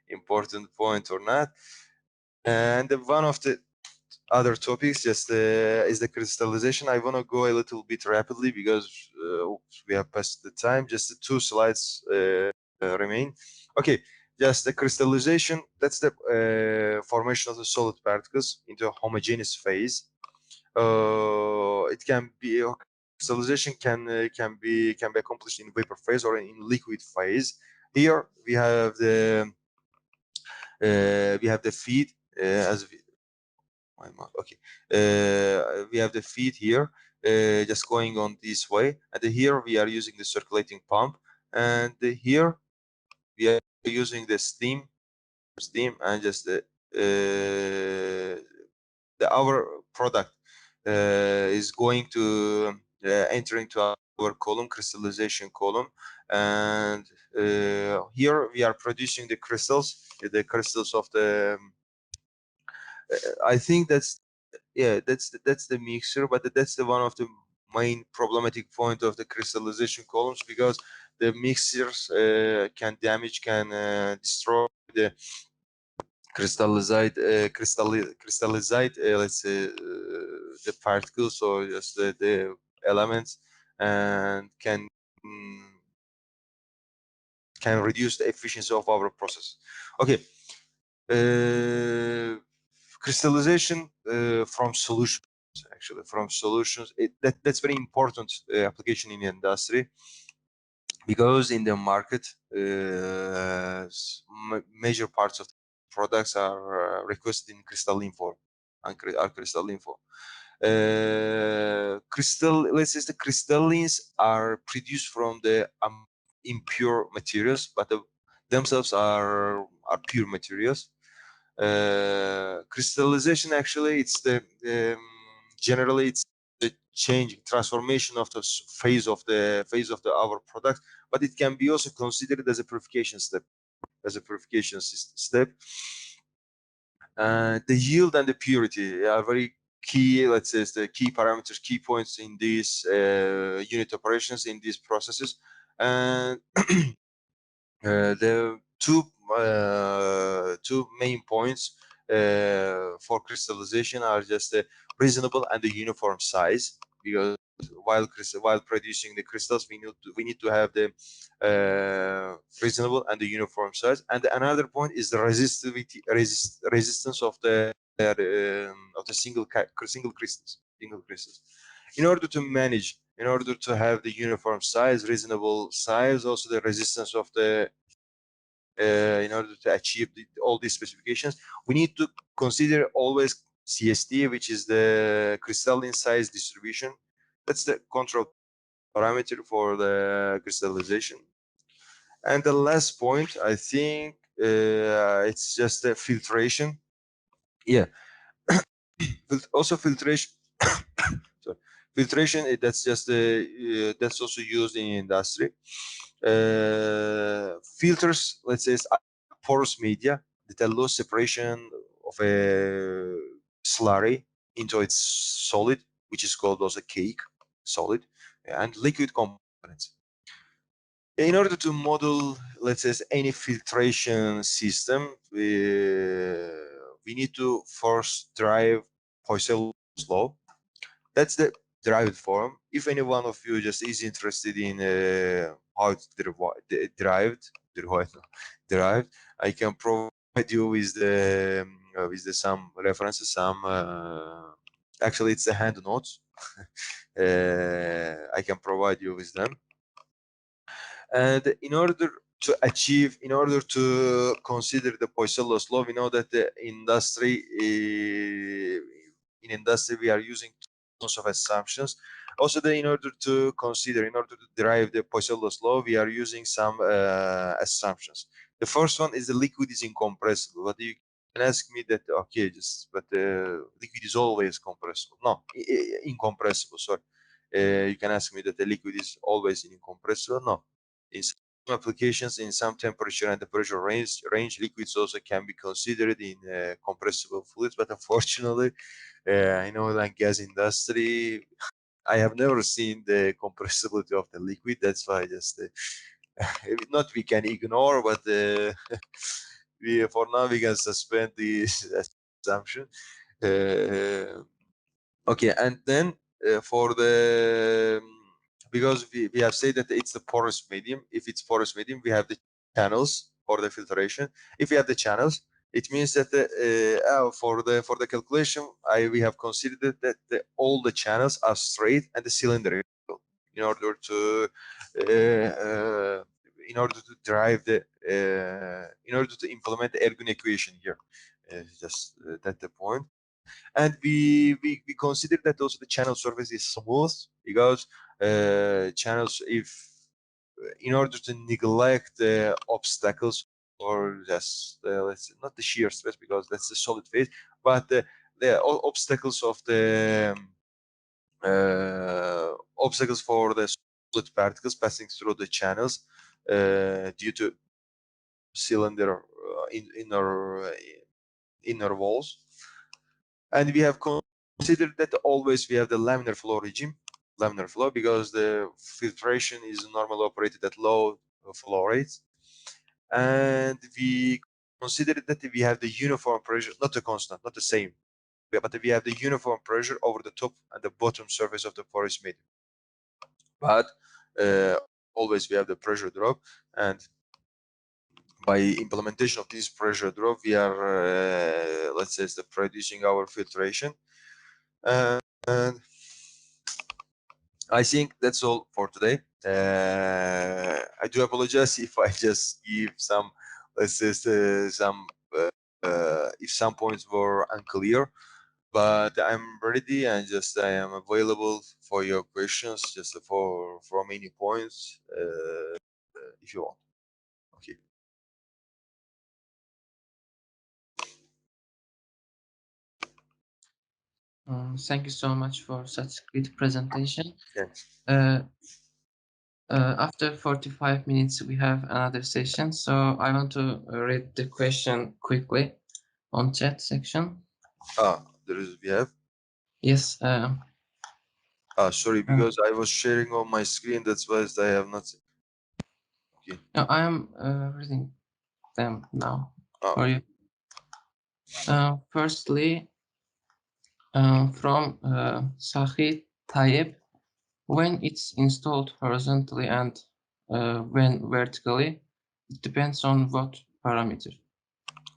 important point or not. And one of the other topics just is the crystallization. I want to go a little bit rapidly because we have passed the time. Just the 2 slides remain. Okay, just the crystallization. That's the formation of the solid particles into a homogeneous phase. It can be crystallization can be accomplished in vapor phase or in liquid phase. Here we have the feed as okay. We have the feed here, just going on this way, and here we are using the circulating pump, and here we are using the steam, and just our product is going to enter into our column, crystallization column, and here we are producing the crystals of the. I think that's the mixture, but that's the one of the main problematic point of the crystallization columns, because the mixtures can destroy the crystallizate let's say the particles or just the elements, and can reduce the efficiency of our process. Okay, crystallization from solutions, actually from solutions, that's very important application in the industry, because in the market major parts of products are requested in crystalline form and are crystalline form. Let's say the crystallines are produced from the impure materials, but themselves are pure materials. Crystallization, actually, it's the generally it's the transformation of the phase of our product, but it can be also considered as a purification step, the yield and the purity are very key, let's say, the key parameters, key points in these unit operations, in these processes. And the two main points for crystallization are just the reasonable and the uniform size, because while producing the crystals, we need to have the reasonable and the uniform size. And another point is the resistance of the single crystals. In order to have the uniform size, reasonable size, also the resistance of the in order to achieve all these specifications, we need to consider always CSD, which is the crystalline size distribution. That's the control parameter for the crystallization. And the last point, I think, it's just the filtration. Yeah. Also filtration. Sorry. Filtration, that's just that's also used in industry. Filters, let's say, are porous media that allow separation of a slurry into its solid, which is called also cake, solid, and liquid components. In order to model, let's say, any filtration system, we need to first derive Poisson's law. That's the derived form. If any one of you just is interested in how it's derived, I can provide you with some references, actually it's the hand notes. I can provide you with them. And in order to consider the Poisson's law, we know that the industry, in industry, we are using tons of assumptions. Also, in order to derive the Poisson's law, we are using some assumptions. The first one is the liquid is incompressible. But you can ask me that, okay, but liquid is always compressible. No, incompressible. Sorry. You can ask me that the liquid is always incompressible. No. In some applications, in some temperature and the pressure range, liquids also can be considered in compressible fluids. But unfortunately, in oil and gas industry, I have never seen the compressibility of the liquid. That's why just not we can ignore, but for now we can suspend the assumption. Okay, and then for the because we have said that it's the porous medium. If it's porous medium, we have the channels for the filtration. If we have the channels, it means that for the calculation, we have considered that all the channels are straight and the cylindrical in order to drive in order to implement the Ergun equation here. That's the point. And we consider that also the channel surface is smooth, because channels, in order to neglect the obstacles, or just let's say not the shear stress, because that's the solid phase, but the obstacles of the obstacles for the fluid particles passing through the channels due to cylinder inner walls. And we have considered that always we have the laminar flow regime, laminar flow, because the filtration is normally operated at low flow rates. And we considered that we have the uniform pressure, not a constant, not the same, but we have the uniform pressure over the top and the bottom surface of the porous medium. But always we have the pressure drop, and by implementation of this pressure drop, we are, let's say, producing our filtration. And I think that's all for today. I do apologize if I just give some, let's say, if some points were unclear, but I'm ready and I am available for your questions, just from any points, if you want. Okay. Thank you so much for such great presentation. Thanks. After 45 minutes, we have another session. So I want to read the question quickly on chat section. We have. Yes. Sorry, because I was sharing on my screen. That's why I have not. Okay. No, I am reading them now for Okay. you. Firstly, from Sahid Tayyip, when it's installed horizontally and when vertically, it depends on what parameter?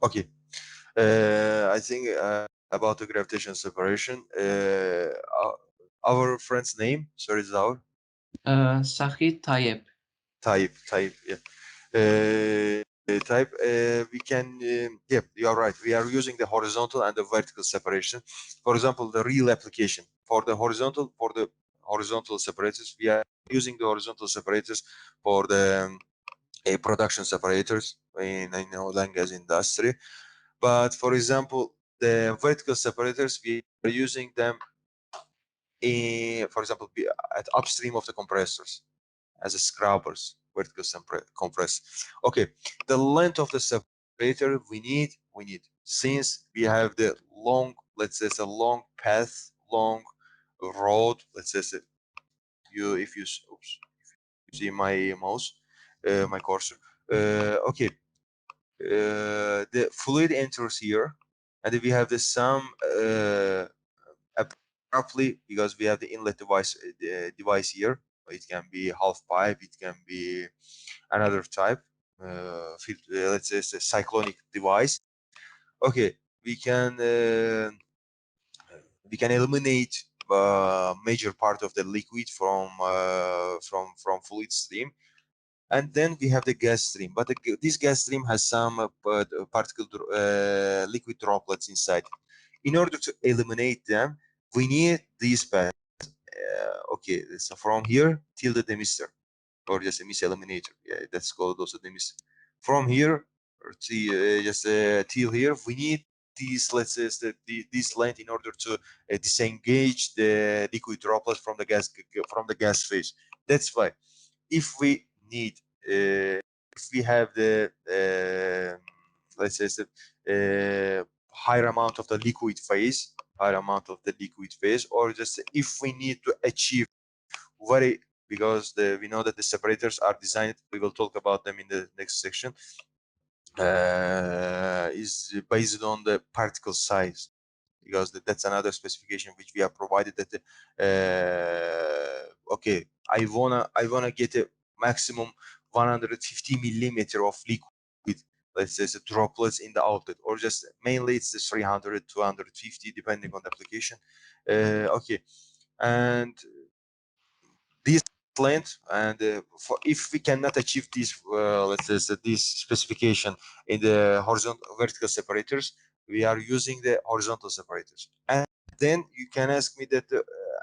Okay. I think about the gravitational separation. Our friend's name, sorry, is our Sahid Tayyip. type, yeah. Type, we can, yeah, you are right. We are using the horizontal and the vertical separation. For example, the real application for the horizontal separators, we are using the horizontal separators for the production separators in oil and gas industry. But for example, the vertical separators, we are using them for example, at upstream of the compressors as a scrubbers, vertical compressor. Okay, the length of the separator we need, since we have the long, let's say, it's a long path, long road, let's say, if you see my mouse, my cursor, okay, the fluid enters here, and we have the some abruptly, because we have the inlet device here. It can be half pipe, it can be another type, let's say it's a cyclonic device. Okay, we can eliminate major part of the liquid from fluid stream, and then we have the gas stream. But this gas stream has some particle liquid droplets inside. In order to eliminate them, we need these paths. Okay, so from here till the demister, or just a emission eliminator. Yeah, that's called also demister. From here to just till here, we need these, let's say, this length in order to disengage the liquid droplet from the gas phase. That's why if we need, if we have the let's say higher amount of the liquid phase, or just if we need to achieve very, because we know that the separators are designed, we will talk about them in the next section, is based on the particle size, because that's another specification which we are provided that okay, I wanna get a maximum 150 millimeter of liquid, let's say, droplets in the outlet, or just mainly it's the 300, 250 depending on the application. Okay, and this length, and if we cannot achieve this, let's say this specification in the horizontal vertical separators, we are using the horizontal separators. And then you can ask me that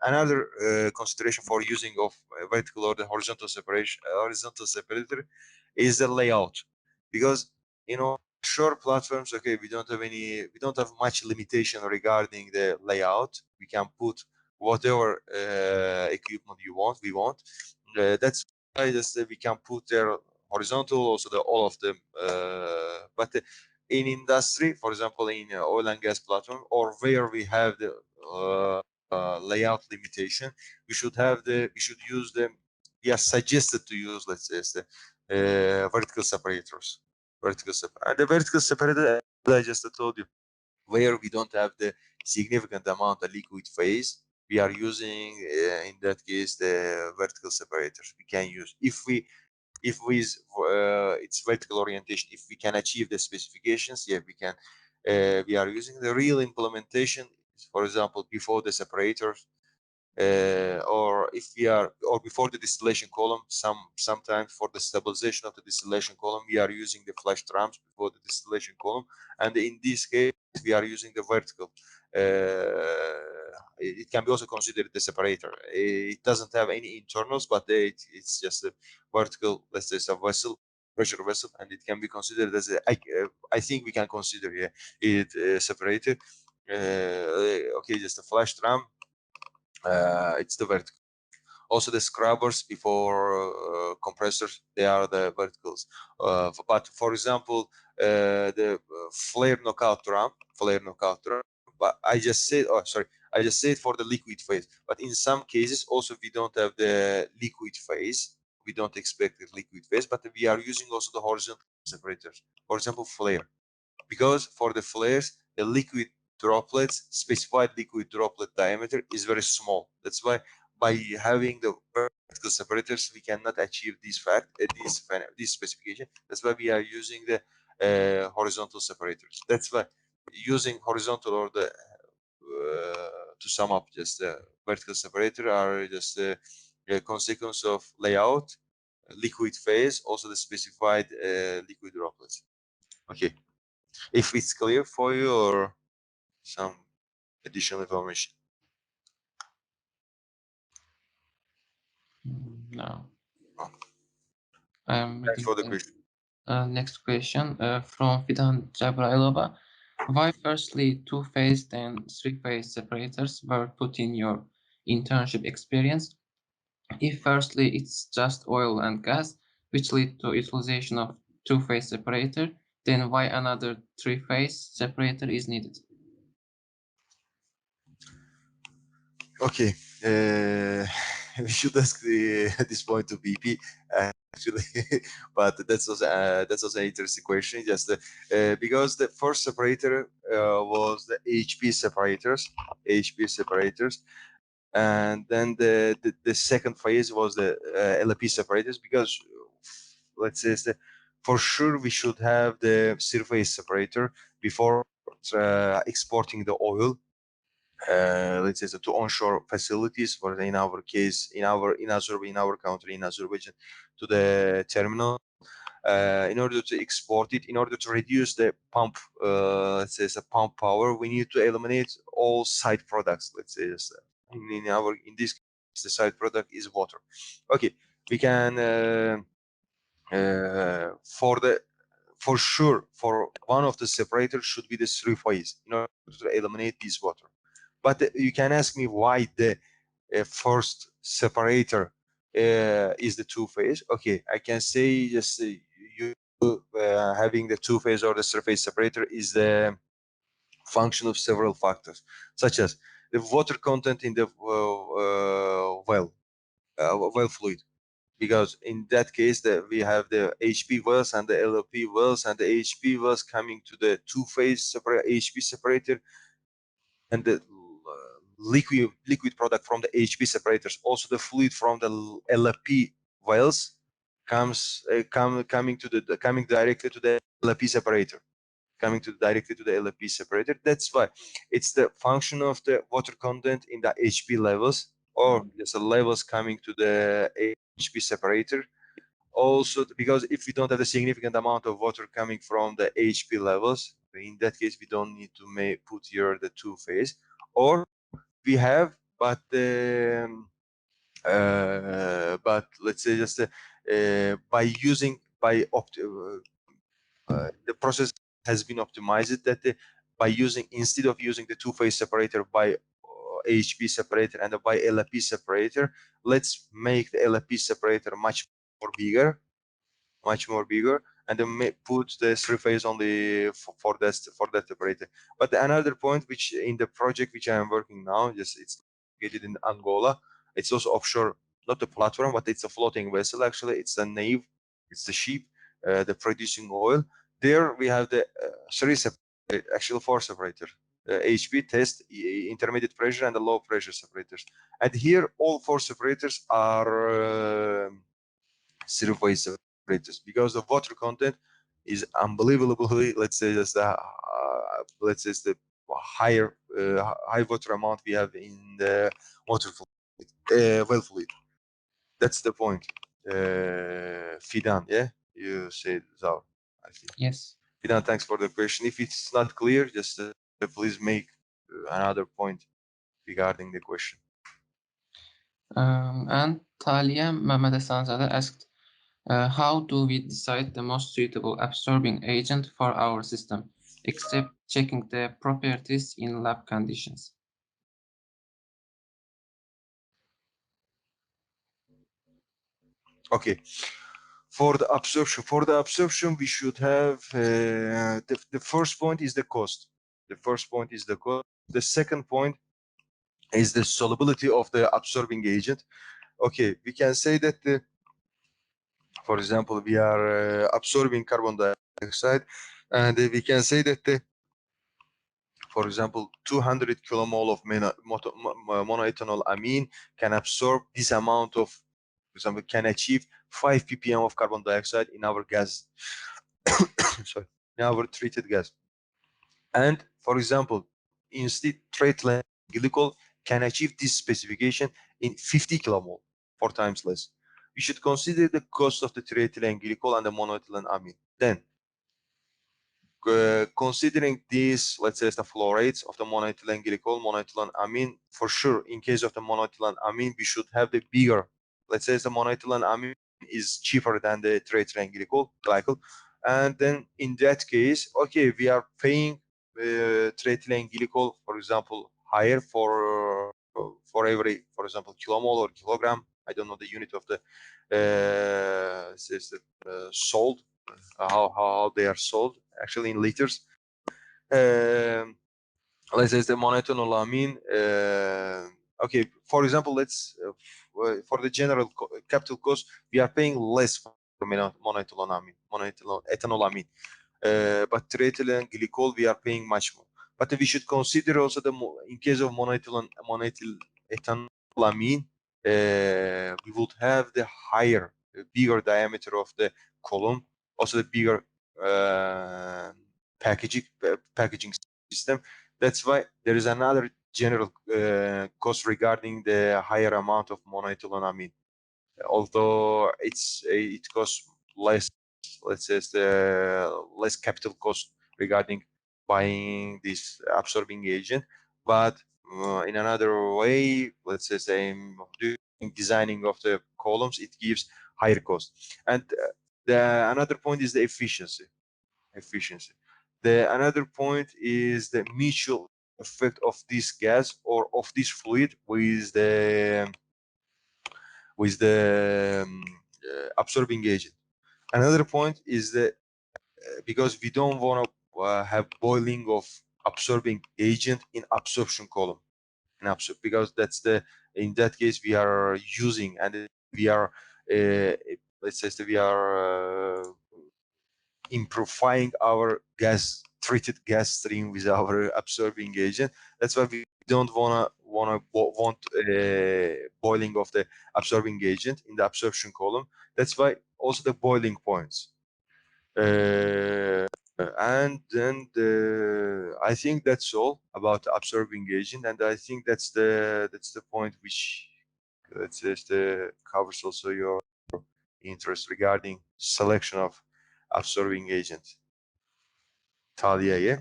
another consideration for using of vertical or the horizontal separator is the layout, because short platforms, okay, we don't have much limitation regarding the layout. We can put whatever equipment we want. That's why just we can put there horizontal, also all of them. But in industry, for example, in oil and gas platform, or where we have the layout limitation, we should use them. We are suggested to use, let's say, the vertical separators. And the vertical separator, as I just told you, where we don't have the significant amount of liquid phase, we are using in that case the vertical separators. We can use if it's vertical orientation, if we can achieve the specifications, yeah, we can. We are using the real implementation, for example, before the separators, or if we are, or before the distillation column. Sometimes for the stabilization of the distillation column, we are using the flash drums before the distillation column, and in this case we are using the vertical. It can be also considered the separator. It doesn't have any internals, but it's just a vertical, let's say, it's a vessel, pressure vessel, and it can be considered as a, I think we can consider, yeah, it separator. Okay, just a flash drum. It's the vertical. Also the scrubbers before compressors, they are the verticals. But for example, the flare knockout drum, but I just said, oh sorry, I just said for the liquid phase. But in some cases also we don't have the liquid phase. We don't expect the liquid phase, but we are using also the horizontal separators. For example, flare, because for the flares, the liquid droplets, specified liquid droplet diameter is very small. That's why by having the vertical separators, we cannot achieve this this specification. That's why we are using the horizontal separators. That's why using horizontal, or the to sum up, just the vertical separator are just a consequence of layout, liquid phase, also the specified liquid droplets. Okay, if it's clear for you, or some additional information. No. Oh. I'm Thanks reading for the the question. next question from Fidan Jabrailova. Why firstly two-phase then three-phase separators were put in your internship experience? If firstly it's just oil and gas, which lead to utilization of two-phase separator, then why another three-phase separator is needed? Okay, we should ask this point to BP actually, but that's also an interesting question. Just because the first separator was the HP separators, and then the second phase was the LP separators. Because let's say for sure we should have the surface separator before exporting the oil, let's say, to onshore facilities, for in our case, in our country, in Azerbaijan, to the terminal, in order to export it, in order to reduce the pump, let's say, the pump power, we need to eliminate all side products. Let's say, in this case, the side product is water. Okay, we can for sure, for one of the separators should be the three phase in order to eliminate this water. But you can ask me why the first separator is the two phase. Okay, I can say just you having the two phase or the surface separator is the function of several factors, such as the water content in the well fluid. Because in that case, we have the HP wells and the LLP wells, and the HP wells coming to the two-phase HP separator, and the liquid product from the HP separators, also the fluid from the LLP wells comes coming directly to the LLP separator. That's why it's the function of the water content in the HP levels, or there's a levels coming to the HP separator. Also, because if we don't have a significant amount of water coming from the HP levels, in that case we don't need to put here the two phase, or we have, but let's say just by using the process has been optimized that by using, instead of using the two-phase separator by HP separator and a bi-LP separator. Let's make the LP separator much more bigger, and then put the 3-phase only for that separator. But another point, which in the project which I am working now, it's located in Angola. It's also offshore, not a platform, but it's a floating vessel. Actually, it's a nave, it's the ship, the producing oil. There we have the 3 separators, actually 4 separators. HP, test, intermediate pressure, and the low pressure separators. And here all 4 separators are 0.7 separators, because the water content is unbelievably, let's say, just the higher high water amount we have in the water fluid, well fluid. That's the point. Fidan, yeah, you said Zal, I think. Yes. Fidan, thanks for the question. If it's not clear, just please make another point regarding the question. And Talia Mehmet Esanzade asked, how do we decide the most suitable absorbing agent for our system, except checking the properties in lab conditions? Okay. For the absorption, we should have the first point is the cost. The second point is the solubility of the absorbing agent. Okay, we can say that for example, we are absorbing carbon dioxide, and we can say that for example, 200 kilomole of monoethanol amine can absorb this amount of, for example, can achieve 5 ppm of carbon dioxide in our gas, sorry, in our treated gas. And for example, instead, ethylene glycol can achieve this specification in 50 kilomole, 4 times less. We should consider the cost of the triethylene glycol and the monoethylene amine. Then, considering these, let's say, the flow rates of the monoethylene glycol, monoethylene amine, for sure, in case of the monoethylene amine, we should have the bigger, let's say, the monoethylene amine is cheaper than the triethylene glycol, and then in that case, okay, we are paying triethylene glycol, for example, higher for every, for example, kilomole or kilogram. I don't know the unit of the sold, how they are sold actually in liters. Let's say the monoethanol amine. Okay, for example, let's for the general capital cost, we are paying less for monoethanol amine, but triethylene glycol we are paying much more. But we should consider also in case of monoethanol amine, we would have the higher, bigger diameter of the column, also the bigger packaging system. That's why there is another general cost regarding the higher amount of monoethylenamine. Although it costs less, let's say, the less capital cost regarding buying this absorbing agent, but in another way, let's say, doing designing of the columns, it gives higher cost. And another point is the efficiency. The another point is the mutual effect of this gas or of this fluid with the absorbing agent. Another point is that because we don't want to have boiling of absorbing agent in absorption column, because that's in that case we are using, and we are let's say we are improving our treated gas stream with our absorbing agent. That's why we don't want boiling of the absorbing agent in the absorption column. That's why also the boiling points. And then I think that's all about the absorbing agent, and I think that's the point which covers also your interest regarding selection of absorbing agent. Talia, yeah?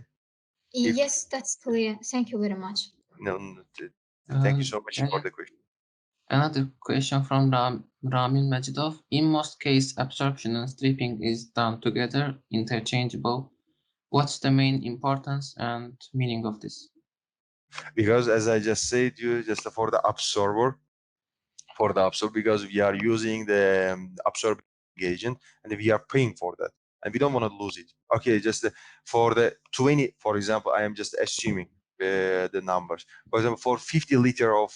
Yes, that's clear. Thank you very much. No, thank you so much for the question. Another question from Ramin Majidov. In most cases, absorption and stripping is done together, interchangeable. What's the main importance and meaning of this? because as I just said, you just for the absorber, because we are using the absorbing agent and we are paying for that and we don't want to lose it. Okay, just for the 20, for example, I am just assuming the numbers. For example, for 50 liter of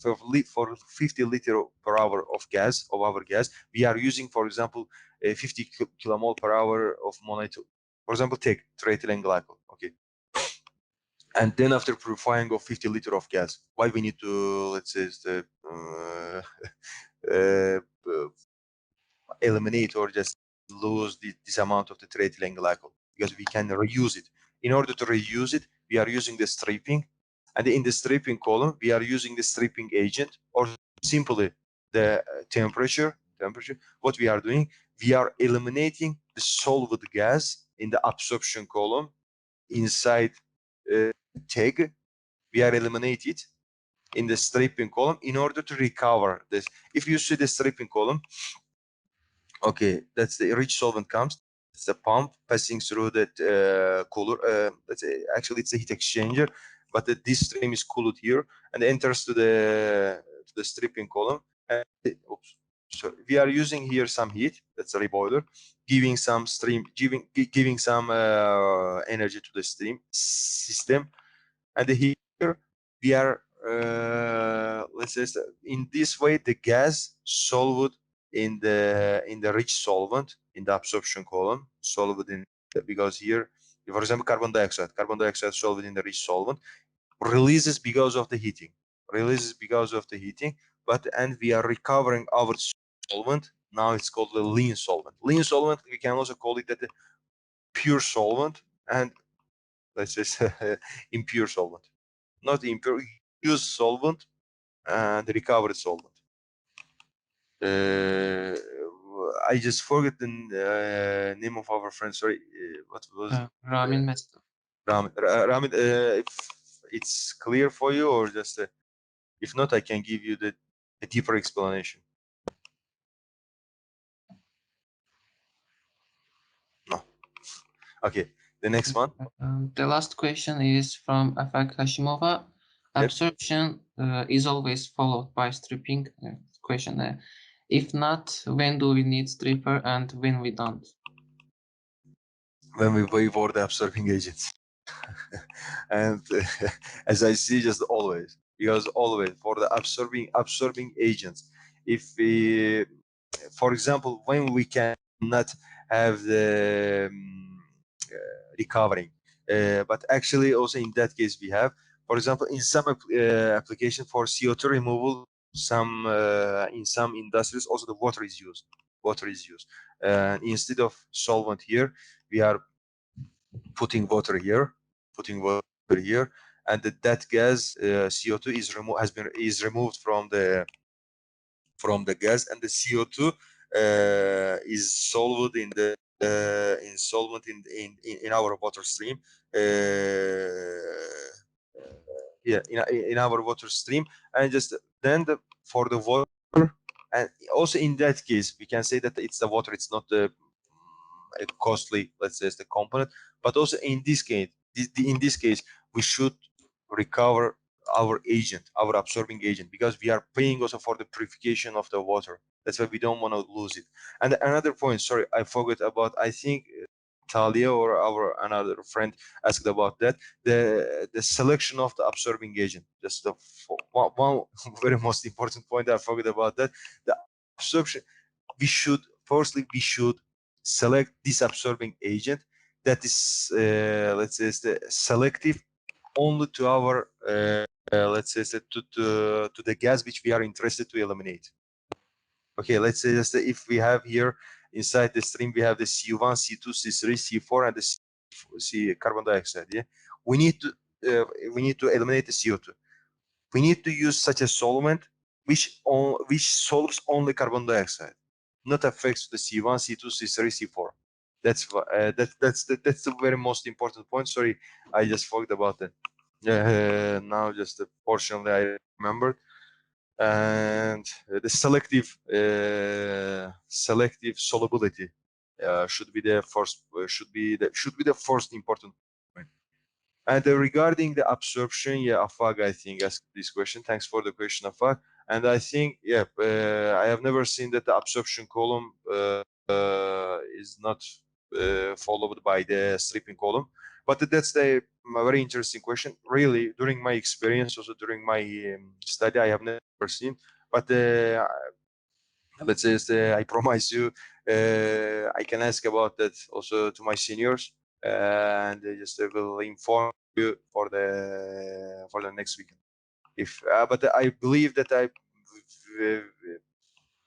for 50 liter per hour of gas, of our gas, we are using, for example, 50 kilomole per hour of monoethyl. For example, take triethylene glycol. Okay, and then after purifying of 50 liter of gas, why we need to, let's say, eliminate or just lose this amount of the triethylene glycol, because we can reuse it. In order to reuse it, we are using the stripping, and in the stripping column, we are using the stripping agent, or simply the temperature. What we are doing, we are eliminating the solvent gas in the absorption column inside tag. We are eliminating it in the stripping column in order to recover this. If you see the stripping column, okay, that's the rich solvent comes. It's a pump passing through that cooler. Let's say, actually, it's a heat exchanger, but this stream is cooled here and enters to the stripping column. And, oops, so we are using here some heat. That's a reboiler, giving some stream, giving some energy to the steam system. And here we are, let's say, in this way, the gas solved in the rich solvent in the absorption column, solved in, because here, for example, carbon dioxide solved in the rich solvent, releases because of the heating, but and we are recovering our solvent. Now it's called the lean solvent. Lean solvent, we can also call it that the pure solvent, and let's just impure solvent. Not impure, used solvent and recovered solvent. I just forgot the name of our friend. Sorry, what was Ramin Mesut. Ramin? If it's clear for you, or just if not, I can give you a deeper explanation. No. Okay. The next one. The last question is from Afak Hashimova. Absorption is always followed by stripping. Question: if not, when do we need stripper and when we don't? When we pay for the absorbing agents. And as I see, just always, because always for the absorbing agents, if we, for example, when we cannot have the recovering, but actually also in that case we have, for example, in some application for CO2 removal, some in some industries also the water is used. Instead of solvent here, we are putting water here, and that gas CO2 is removed from the gas, and the CO2 is solved in the in our water stream. Yeah, in our water stream, and just then for the water, and also in that case we can say that it's the water, it's not the a costly, let's say, the component, but also in this case we should recover our absorbing agent, because we are paying also for the purification of the water. That's why we don't want to lose it. And another point, sorry, I forgot about, I think Talia or our another friend asked about that, the selection of the absorbing agent. Just the one very most important point I forgot about that. The absorption, we should select this absorbing agent that is let's say selective only to our let's say to the gas which we are interested to eliminate. Okay, let's say just if we have here inside the stream we have the C1, C2, C3, C4, and the C carbon dioxide. Yeah, we need to eliminate the CO2. We need to use such a solvent which solves only carbon dioxide, not affects the C1, C2, C3, C4. That's that's the very most important point. Sorry, I just forgot about that. Now just the portion that I remembered, and the selective solubility should be the first important point. And regarding the absorption, yeah, Afag, I think asked this question. Thanks for the question, Afag. And I think, yeah, I have never seen that the absorption column is not followed by the stripping column. But that's a very interesting question. Really, during my experience, also during my study, I have never seen. But let's say, I promise you, I can ask about that also to my seniors, and they just will inform you for the next weekend. If but I believe that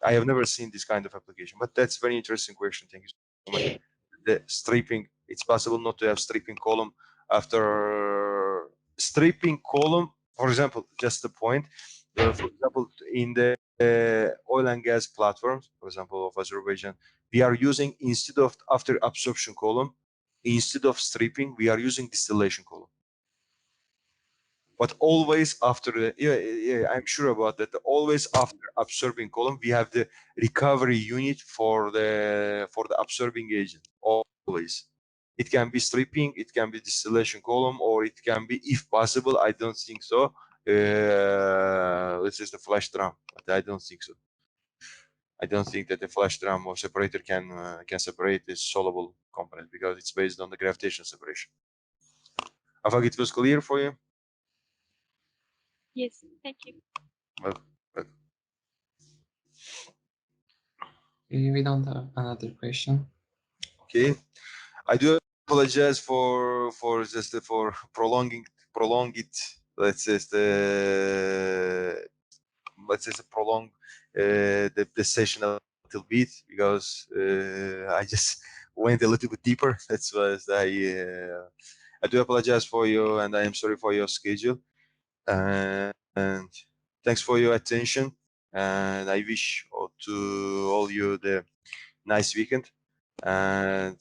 I have never seen this kind of application. But that's very interesting question. Thank you so much. The stripping, it's possible not to have stripping column after stripping column. For example, just a point. For example, in the oil and gas platforms, for example, of Azerbaijan, we are using, instead of after absorption column, instead of stripping, we are using distillation column. But always after the, yeah, I'm sure about that. Always after absorbing column, we have the recovery unit for the absorbing agent. Always, it can be stripping, it can be distillation column, or it can be, if possible, I don't think so. Let's say the flash drum, but I don't think so. I don't think that the flash drum or separator can separate this soluble component because it's based on the gravitational separation. I think it was clear for you. Yes, thank you. Well, We don't have another question. okay, I do apologize for prolong it. Let's say prolong the session a little bit because I just went a little bit deeper. That's why I do apologize for you, and I am sorry for your schedule. And thanks for your attention. And I wish to all you the nice weekend. And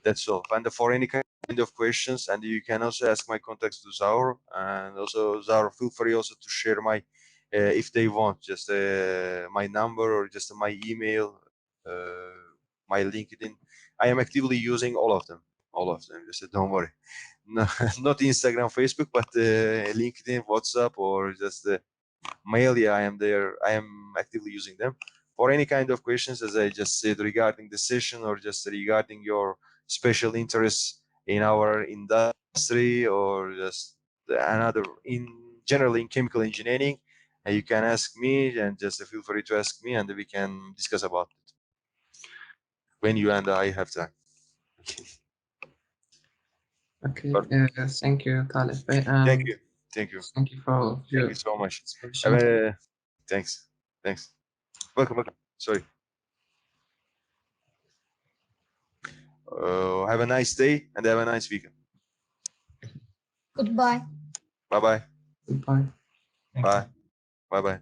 that's all. And for any kind of questions, and you can also ask my contacts to Zaur, and also Zaur, feel free also to share my, if they want, just my number or just my email, my LinkedIn. I am actively using all of them. Just don't worry. No, not Instagram, Facebook, but LinkedIn, WhatsApp, or just mail. Yeah, I am there. I am actively using them for any kind of questions, as I just said, regarding the session or just regarding your special interests in our industry or just another in general in chemical engineering. And you can ask me, and just feel free to ask me, and we can discuss about it when you and I have time. Okay, thank you, Taleh. Thank you. Thank you. Thank you for Thank you so much. participation. Thanks. Welcome. Sorry. Have a nice day and have a nice weekend. Goodbye. Bye-bye. Goodbye. Bye. Bye-bye.